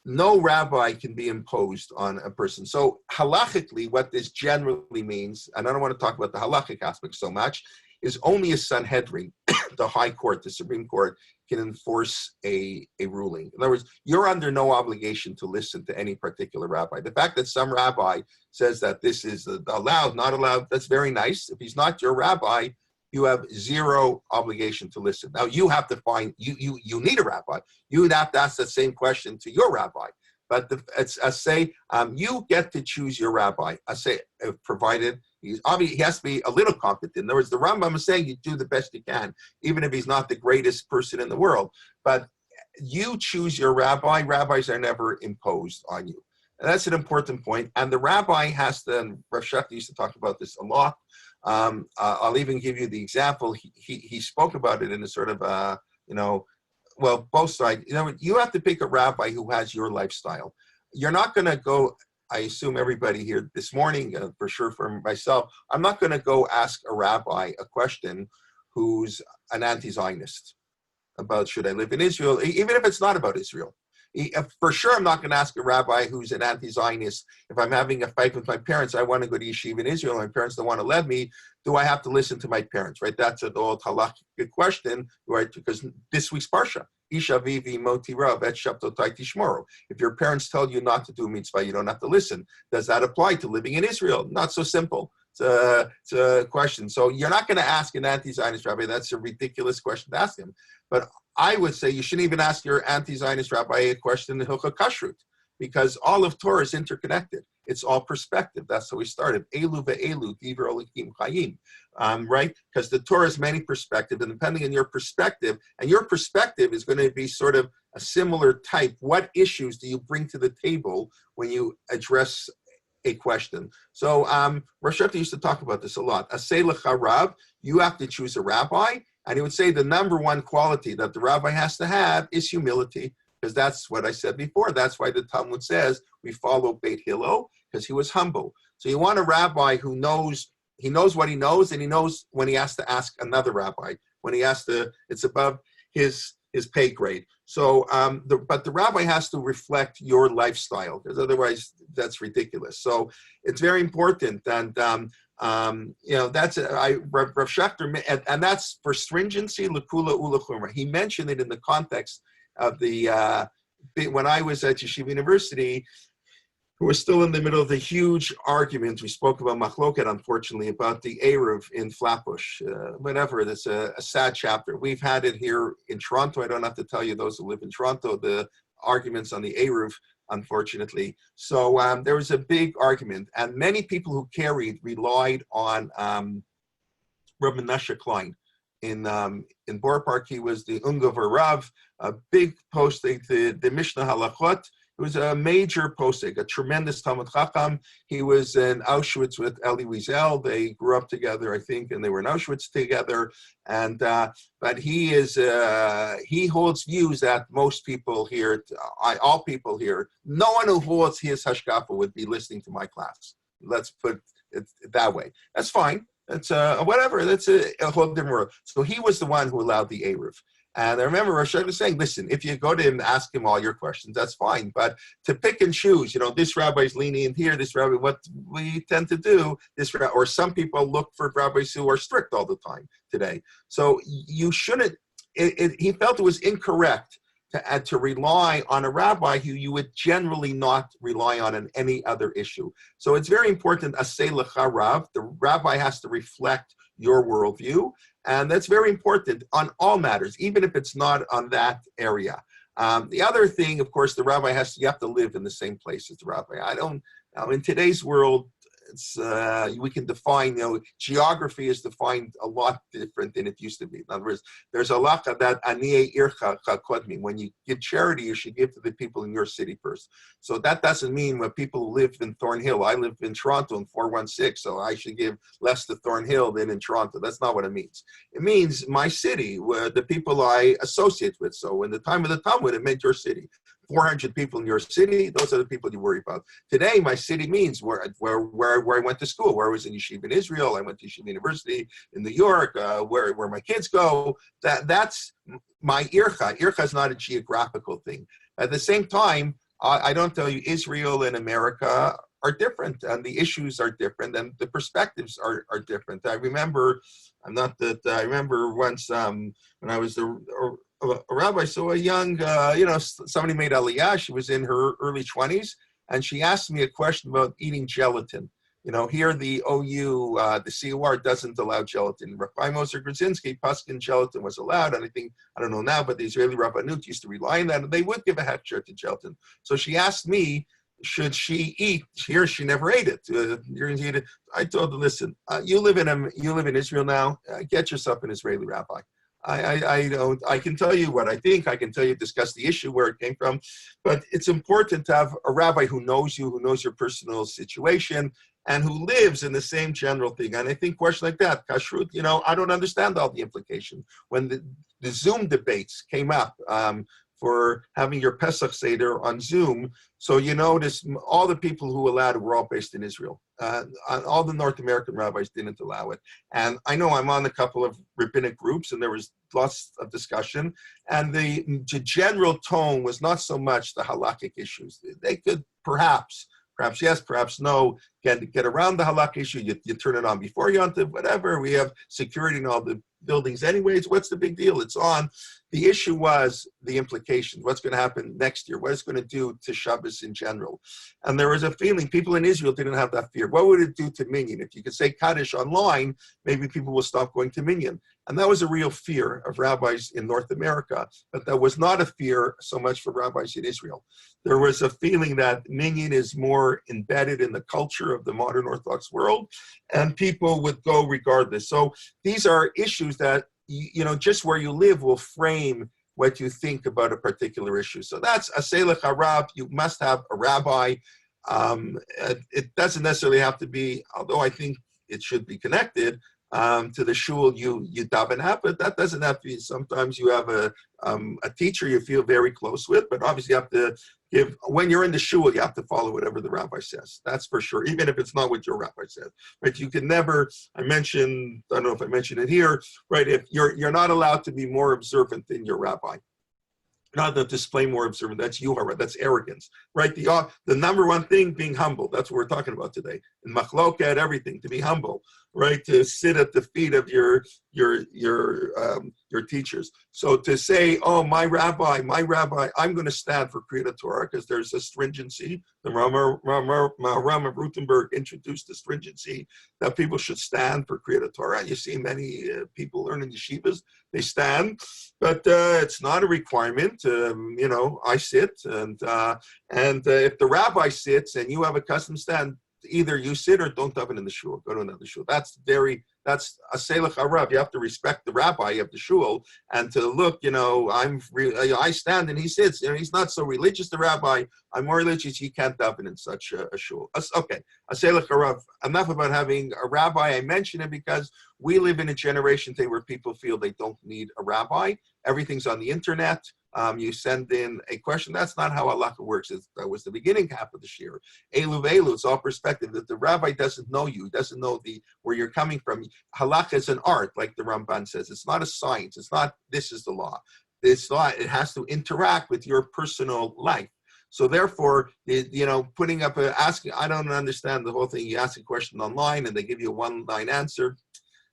No rabbi can be imposed on a person. So halachically, what this generally means, and I don't want to talk about the halachic aspect so much, is only a Sanhedrin, the high court, the Supreme Court, can enforce a ruling. In other words, you're under no obligation to listen to any particular rabbi. The fact that some rabbi says that this is allowed, not allowed, that's very nice. If he's not your rabbi, you have zero obligation to listen. Now you have to find, you need a rabbi. You would have to ask the same question to your rabbi. But you get to choose your rabbi. Provided he has to be a little competent. In other words, the Rambam is saying you do the best you can, even if he's not the greatest person in the world. But you choose your rabbi. Rabbis are never imposed on you. And that's an important point. And the rabbi has to, and Rav Shach used to talk about this a lot. I'll even give you the example. He spoke about it in a sort of, both sides. You have to pick a rabbi who has your lifestyle. You're not going to go, I assume everybody here this morning, for sure for myself, I'm not going to go ask a rabbi a question who's an anti-Zionist about should I live in Israel, even if it's not about Israel. For sure, I'm not going to ask a rabbi who's an anti-Zionist. If I'm having a fight with my parents, I want to go to yeshiva in Israel, my parents don't want to let me, do I have to listen to my parents, right? That's an old halakhic question, right? Because this week's Parsha, Isha vivi moti rav et shabtotai tishmoro. If your parents tell you not to do mitzvah, you don't have to listen. Does that apply to living in Israel? Not so simple. It's a question. So you're not going to ask an anti-Zionist rabbi. That's a ridiculous question to ask him. But I would say you shouldn't even ask your anti-Zionist rabbi a question in Hilchah Kashrut, because all of Torah is interconnected. It's all perspective. That's how we started. Elu ve'elu, divrei Elokim chayim, right? Because the Torah has many perspectives, and depending on your perspective, and your perspective is going to be sort of a similar type. What issues do you bring to the table when you address a question? So Rosh Hashanah used to talk about this a lot. Aseh lecha rav, you have to choose a rabbi. And he would say the number one quality that the rabbi has to have is humility, because that's what I said before. That's why the Talmud says we follow Beit Hillel, because he was humble. So you want a rabbi who knows what he knows, and he knows when he has to ask another rabbi, when he has to, it's above his pay grade. So, but the rabbi has to reflect your lifestyle, because otherwise that's ridiculous. So it's very important, and that's Rav Schachter, and that's for stringency, lekula ulachumra. He mentioned it in the context of the when I was at Yeshiva University. We were still in the middle of the huge argument. We spoke about Machloket, unfortunately, about the Eruv in Flatbush. Whatever, that's a sad chapter. We've had it here in Toronto. I don't have to tell you, those who live in Toronto, the arguments on the Eruv, unfortunately. So there was a big argument, and many people who relied on Rabbi Menashe Klein. In Borough Park, he was the Ungavar Rav, a big posting, the Mishnah Halachot. It was a major posting, a tremendous Talmud Chacham. He was in Auschwitz with Elie Wiesel. They grew up together, I think, and they were in Auschwitz together. And but he holds views that most people here, all people here, no one who holds his hashkafa would be listening to my class. Let's put it that way. That's fine. That's whatever. That's a whole different world. So he was the one who allowed the Eruv. And I remember Rosh was saying, listen, if you go to him, ask him all your questions, that's fine. But to pick and choose, this rabbi's lenient here, this rabbi, what we tend to do, or some people look for rabbis who are strict all the time today. So you shouldn't, he felt it was incorrect to rely on a rabbi who you would generally not rely on in any other issue. So it's very important, aseh lecha rav, the rabbi has to reflect your worldview, and that's very important on all matters, even if it's not on that area. The other thing, of course, the rabbi you have to live in the same place as the rabbi. In today's world, it's we can define, geography is defined a lot different than it used to be. In other words, there's a halacha that aniye ircha kodmi. When you give charity, you should give to the people in your city first. So that doesn't mean when people live in Thornhill, I live in Toronto in 416, so I should give less to Thornhill than in Toronto. That's not what it means. It means my city, where the people I associate with. So in the time of the Talmud, it meant your city. 400 people in your city, those are the people you worry about. Today, my city means where I went to school, where I was in Yeshiva in Israel, I went to Yeshiva University in New York, where my kids go. That's my ircha. Ircha is not a geographical thing. At the same time, I don't tell you Israel and America are different, and the issues are different, and the perspectives are different. I remember once when I was a rabbi, saw a young, somebody made aliyah. She was in her early 20s, and she asked me a question about eating gelatin. Here the OU, the COR doesn't allow gelatin. Rabbi Moser Grudzinski, Paskin gelatin was allowed, and I don't know now, but the Israeli Rabbanut used to rely on that, and they would give a hechsher to gelatin. So she asked me, should she eat? Here she never ate it. I told her, listen, you live in Israel now. Get yourself an Israeli rabbi. I can tell you what I think. I can tell you, discuss the issue, where it came from. But it's important to have a rabbi who knows you, who knows your personal situation, and who lives in the same general thing. And I think questions like that, kashrut, I don't understand all the implications. When the Zoom debates came up for having your Pesach Seder on Zoom, so you notice all the people who allowed it were all based in Israel. All the North American rabbis didn't allow it. And I know I'm on a couple of rabbinic groups, and there was lots of discussion. And the general tone was not so much the halakhic issues. They could perhaps yes, perhaps no, get around the halakha issue. You turn it on before Yontif, whatever. We have security in all the buildings anyways. What's the big deal? It's on. The issue was the implications. What's going to happen next year? What it's going to do to Shabbos in general? And there was a feeling, people in Israel didn't have that fear. What would it do to Minyan? If you could say Kaddish online, maybe people will stop going to Minyan. And that was a real fear of rabbis in North America, but that was not a fear so much for rabbis in Israel. There was a feeling that Minyan is more embedded in the culture of the modern Orthodox world, and people would go regardless. So these are issues that, just where you live will frame what you think about a particular issue. So that's aseh lecha rav. You must have a rabbi. It doesn't necessarily have to be, although I think it should be connected to the shul you daven at, but that doesn't have to be. Sometimes you have a teacher you feel very close with, but obviously you have to when you're in the shul, you have to follow whatever the rabbi says. That's for sure, even if it's not what your rabbi says. Right? You can never. I don't know if I mentioned it here. Right? If you're not allowed to be more observant than your rabbi. Not to display more observant. That's yuhara. That's arrogance, right? The number one thing, being humble. That's what we're talking about today. In machloket, everything, to be humble, right? To sit at the feet of your teachers. So to say, oh, my rabbi, I'm going to stand for Kriyat Torah because there's a stringency. The Rambam of Rutenberg introduced the stringency that people should stand for Kriyat Torah. You see many people learning yeshivas, they stand, but it's not a requirement. I sit, and if the rabbi sits and you have a custom stand, either you sit or don't daven in the shul. Go to another shul. That's aseh lecha rav. You have to respect the rabbi of the shul and to look. I stand and he sits. He's not so religious. The rabbi. I'm more religious. He can't daven in such a shul. Okay, aseh lecha rav. Enough about having a rabbi. I mention it because we live in a generation today where people feel they don't need a rabbi. Everything's on the internet. you send in a question. That's not how halakha works. That was the beginning half of the shir. Elu velu, it's all perspective. That the rabbi doesn't know you, he doesn't know where you're coming from. Halakha is an art, like the Rambam says. It's not a science. It's not, this is the law. This law, it has to interact with your personal life. So therefore, putting up asking, I don't understand the whole thing. You ask a question online and they give you a one-line answer.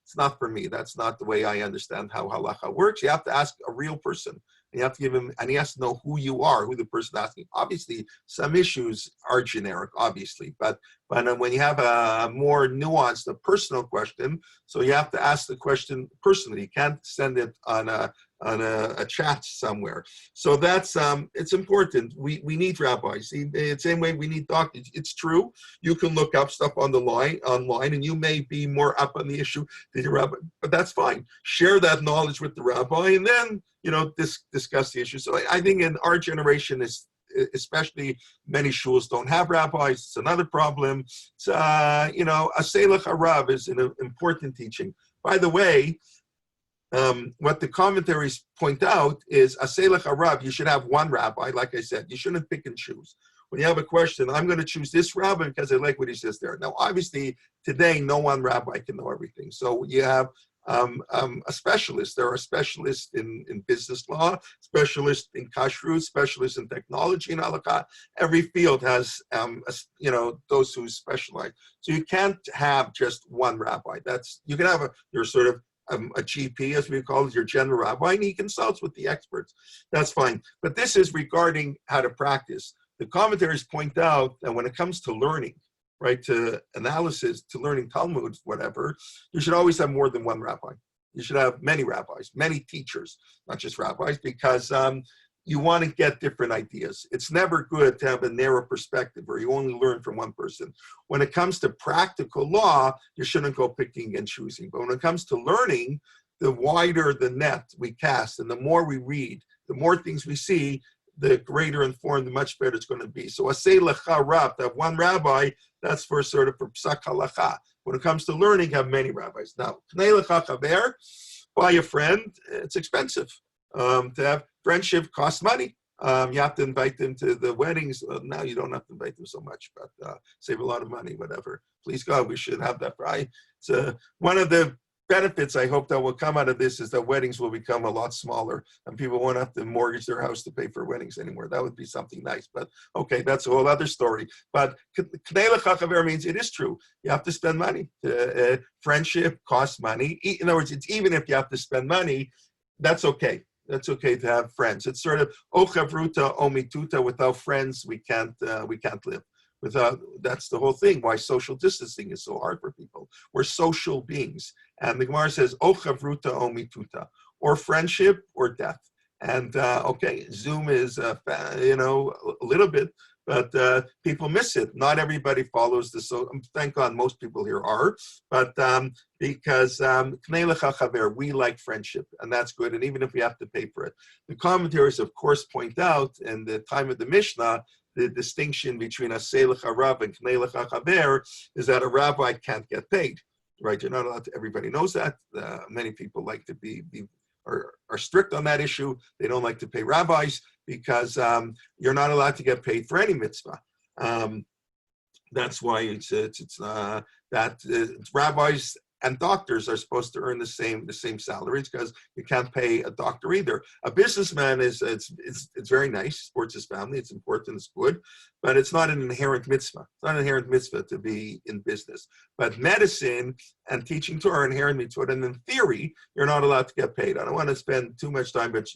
It's not for me. That's not the way I understand how halakha works. You have to ask a real person. You have to give him, and he has to know who you are, who the person asking. Obviously, some issues are generic, obviously, but when you have a more nuanced, a personal question, so you have to ask the question personally. You can't send it on a chat somewhere. So that's it's important. We need rabbis. The same way we need doctors. It's true. You can look up stuff online, and you may be more up on the issue than your rabbi, but that's fine. Share that knowledge with the rabbi, and then discuss the issue. So I think in our generation, especially many shuls don't have rabbis. It's another problem. It's, Aselach Harav is an important teaching. By the way, what the commentaries point out is Aselach Harav, you should have one rabbi. Like I said, you shouldn't pick and choose. When you have a question, I'm going to choose this rabbi because I like what he says there. Now, obviously, today, no one rabbi can know everything. So you have a specialist. There are specialists in business law, specialists in kashrut, specialists in technology, and halakha. Every field has, those who specialize. So you can't have just one rabbi. You can have your sort of a GP, as we call it, your general rabbi, and he consults with the experts. That's fine. But this is regarding how to practice. The commentaries point out that when it comes to learning, right, to analysis, to learning Talmud, whatever, you should always have more than one rabbi. You should have many rabbis, many teachers, not just rabbis, because you want to get different ideas. It's never good to have a narrow perspective where you only learn from one person. When it comes to practical law, you shouldn't go picking and choosing. But when it comes to learning, the wider the net we cast and the more we read, the more things we see, the greater informed, the much better it's going to be. So asay lecha rab, that one rabbi, that's for psak halacha. When it comes to learning, have many rabbis. Now, k'nei lecha chaver, buy a friend, it's expensive. To have friendship costs money. You have to invite them to the weddings. Now you don't have to invite them so much, but save a lot of money, whatever. Please God, we should have that right. So one of the benefits I hope that will come out of this is that weddings will become a lot smaller and people won't have to mortgage their house to pay for weddings anymore. That would be something nice, but okay, that's a whole other story. But k'nei lecha chaver means it is true. You have to spend money. Friendship costs money. In other words, it's even if you have to spend money, that's okay. That's okay to have friends. It's sort of o chavruta o mituta. Without friends, we can't live. That's the whole thing. Why social distancing is so hard for people. We're social beings, and the Gemara says o chavruta o mituta, or friendship or death. And okay, Zoom is a little bit, but people miss it. Not everybody follows this. So thank God most people here are, but because k'nei lecha chaver, we like friendship, and that's good. And even if we have to pay for it, the commentaries, of course, point out in the time of the Mishnah, the distinction between asay lecha rab and k'nei lecha chaver is that a rabbi can't get paid, right? You're not allowed to. Everybody knows that. Many people like to are strict on that issue. They don't like to pay rabbis because you're not allowed to get paid for any mitzvah. That's why it's rabbis and doctors are supposed to earn the same salaries, because you can't pay a doctor either. A businessman it's very nice, supports his family, it's important, it's good, but it's not an inherent mitzvah. It's not an inherent mitzvah to be in business. But medicine and teaching Torah are inherent mitzvah, and in theory, you're not allowed to get paid. I don't want to spend too much time, but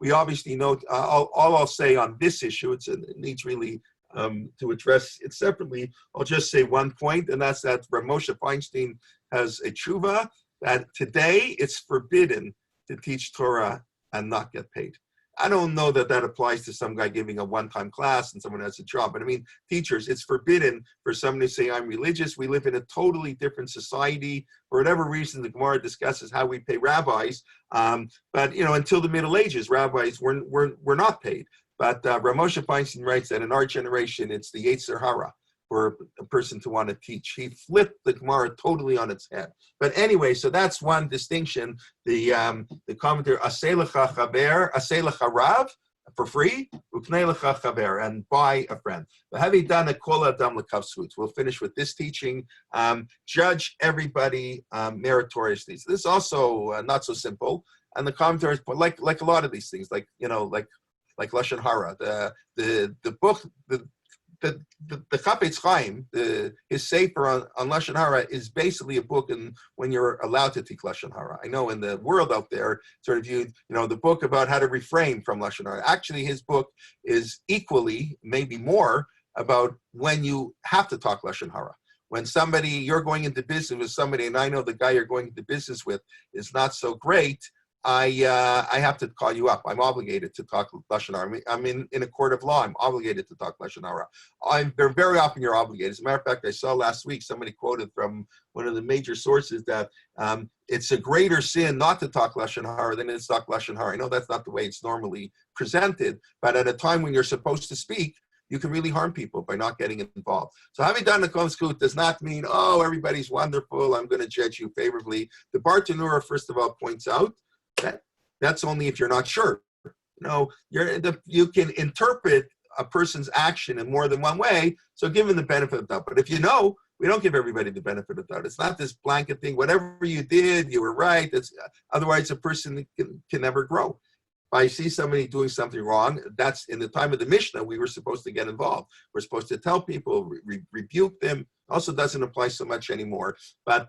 we obviously know. All I'll say on this issue, it needs really to address it separately. I'll just say one point, and that's that Rav Moshe Feinstein has a tshuva that today it's forbidden to teach Torah and not get paid. I don't know that applies to some guy giving a one-time class and someone has a job, but I mean, teachers, it's forbidden for somebody to say, I'm religious. We live in a totally different society. For whatever reason, the Gemara discusses how we pay rabbis. But until the Middle Ages, rabbis were not paid. But Rav Moshe Feinstein writes that in our generation, it's the Yetzer Hara for a person to want to teach. He flipped the Gemara totally on its head. But anyway, so that's one distinction. The commentary, asay lecha chaver, asay lecha rav, for free, and buy a friend. We'll finish with this teaching. Judge everybody meritoriously. So this is also not so simple. And the commentaries, but like a lot of these things, like Lashon Hara, the book, the Chafetz Chaim, his sefer on Lashon Hara is basically a book when you're allowed to teach Lashon Hara. I know in the world out there, sort of viewed, the book about how to refrain from Lashon Hara. Actually, his book is equally, maybe more, about when you have to talk Lashon Hara. When you're going into business with somebody, and I know the guy you're going into business with is not so great, I have to call you up. I'm obligated to talk Lashon Hara. I'm in a court of law. I'm obligated to talk Lashon Hara. Very often you're obligated. As a matter of fact, I saw last week somebody quoted from one of the major sources that it's a greater sin not to talk Lashon Hara than it is to talk Lashon Hara. I know that's not the way it's normally presented, but at a time when you're supposed to speak, you can really harm people by not getting involved. So having done the Konskut does not mean, everybody's wonderful, I'm going to judge you favorably. The Bartanura, first of all, points out that's only if you're not sure. You can interpret a person's action in more than one way, so give them the benefit of the doubt. But if we don't give everybody the benefit of the doubt. It's not this blanket thing. Whatever you did, you were right. Otherwise, a person can never grow. If I see somebody doing something wrong, that's in the time of the Mishnah, we were supposed to get involved. We're supposed to tell people, rebuke them. Also doesn't apply so much anymore, but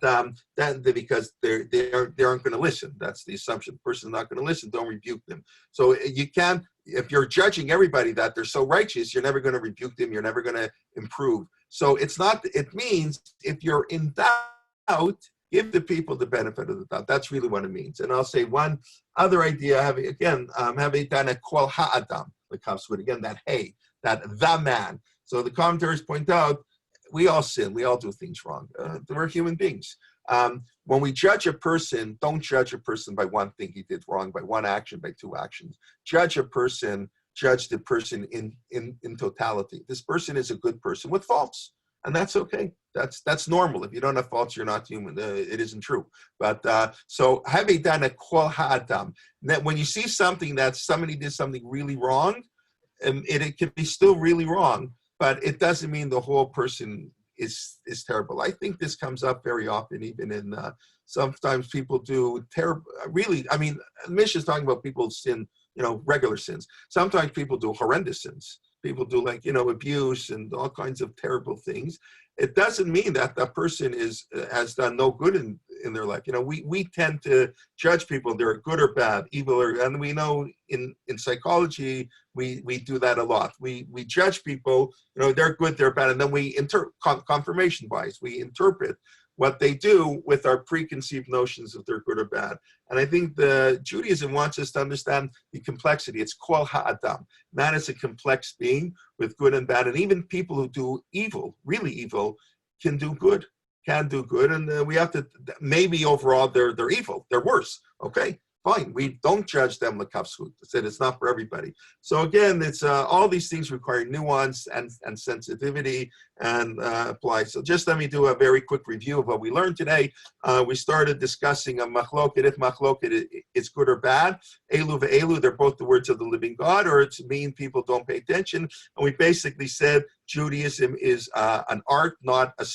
because they aren't going to listen. That's the assumption. The person's not going to listen. Don't rebuke them. So you can't, if you're judging everybody that they're so righteous, you're never going to rebuke them. You're never going to improve. So it means if you're in doubt, give the people the benefit of the doubt. That's really what it means. And I'll say one other idea, having done a kol ha'adam, the Kapswood, again, that the man. So the commentaries point out, we all sin. We all do things wrong. We're human beings. When we judge a person, don't judge a person by one thing he did wrong, by one action, by two actions. Judge the person in totality. This person is a good person with faults, and that's okay. That's normal. If you don't have faults, you're not human. It isn't true. But so having done a kol ha'adam, that when you see something that somebody did something really wrong, it can be still really wrong. But it doesn't mean the whole person is terrible. I think this comes up very often, even in sometimes people do terrible. Really, I mean, Mishnah is talking about people sin, regular sins. Sometimes people do horrendous sins. People do abuse and all kinds of terrible things. It doesn't mean that that person has done no good in their life. We tend to judge people, they're good or bad, evil and we know in psychology we do that a lot. We judge people, they're good, they're bad, and then we confirmation bias. We interpret what they do with our preconceived notions if they're good or bad. And I think the Judaism wants us to understand the complexity. It's kol ha'adam. Man is a complex being with good and bad. And even people who do evil, really evil, can do good. And we have to, maybe overall they're evil. They're worse. Okay, fine. We don't judge them l'kafsut. I said it's not for everybody. So again, it's all these things require nuance and sensitivity and apply. So just let me do a very quick review of what we learned today. We started discussing a machloket. If machloket is good or bad, elu ve'elu, they're both the words of the living God, or it's mean people don't pay attention. And we basically said Judaism is an art, not a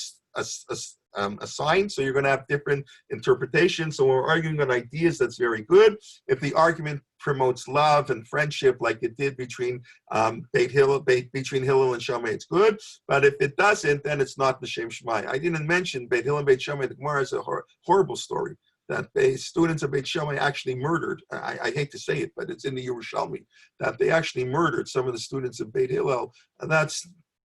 sign. So you're going to have different interpretations. So when we're arguing on ideas, that's very good. If the argument promotes love and friendship, like it did between Hillel and Shammai, it's good. But if it doesn't, then it's not the Shem Shemai. I didn't mention Beit Hillel and Beit Shammai. The Gemara is a horrible story that students of Beit Shammai actually murdered. I hate to say it, but it's in the Yerushalmi that they actually murdered some of the students of Beit Hillel, and that's.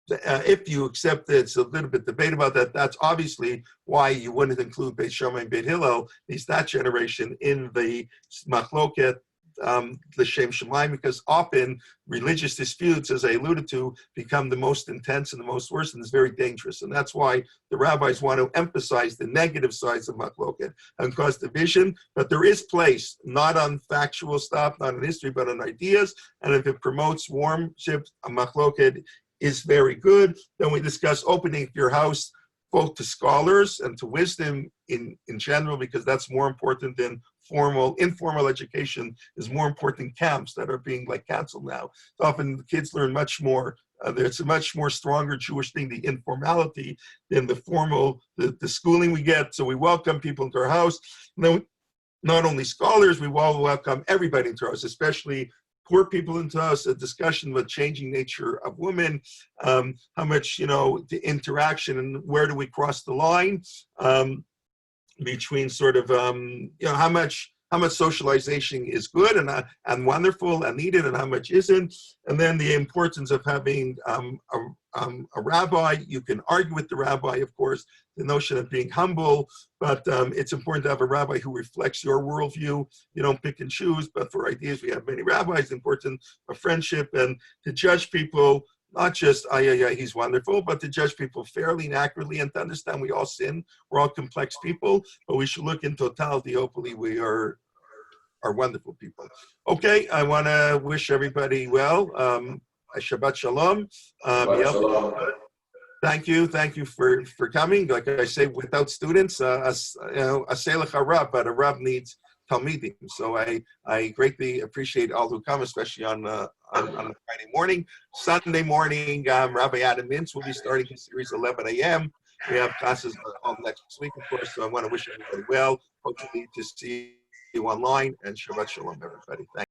If you accept it, it's a little bit debate about that. That's obviously why you wouldn't include Beit Shammai and Beit Hillel, at least that generation, in the machloket, the Shem Shemaim, because often religious disputes, as I alluded to, become the most intense and the most worse, and it's very dangerous. And that's why the rabbis want to emphasize the negative sides of machloket and cause division. But there is place, not on factual stuff, not on history, but on ideas. And if it promotes warmship, a machloket is very good. Then we discuss opening your house both to scholars and to wisdom in general, because that's more important than informal education is more important than camps that are being like canceled now. So often the kids learn much more. There's a much more stronger Jewish thing, the informality, than the formal, the schooling we get. So we welcome people into our house. And then not only scholars, we will welcome everybody into our house, especially poor people into us, a discussion about changing nature of women, how much, the interaction and where do we cross the line between sort of, how much socialization is good and wonderful and needed and how much isn't. And then the importance of having a rabbi. You can argue with the rabbi, of course, the notion of being humble, but it's important to have a rabbi who reflects your worldview. You don't pick and choose, but for ideas, we have many rabbis. Important a friendship and to judge people, not just, he's wonderful, but to judge people fairly and accurately and to understand we all sin. We're all complex people, but we should look in totality. Hopefully we are wonderful people. Okay, I want to wish everybody well. Shabbat Shalom. Thank you for coming. Like I say, without students, a selech a rab, but a rab needs talmidim. So I greatly appreciate all who come, especially on Friday morning. Sunday morning, Rabbi Adam Mintz will be starting his series 11 a.m. We have classes all next week, of course. So I want to wish everybody well. Hopefully to see you online, and Shabbat Shalom, everybody. Thank you.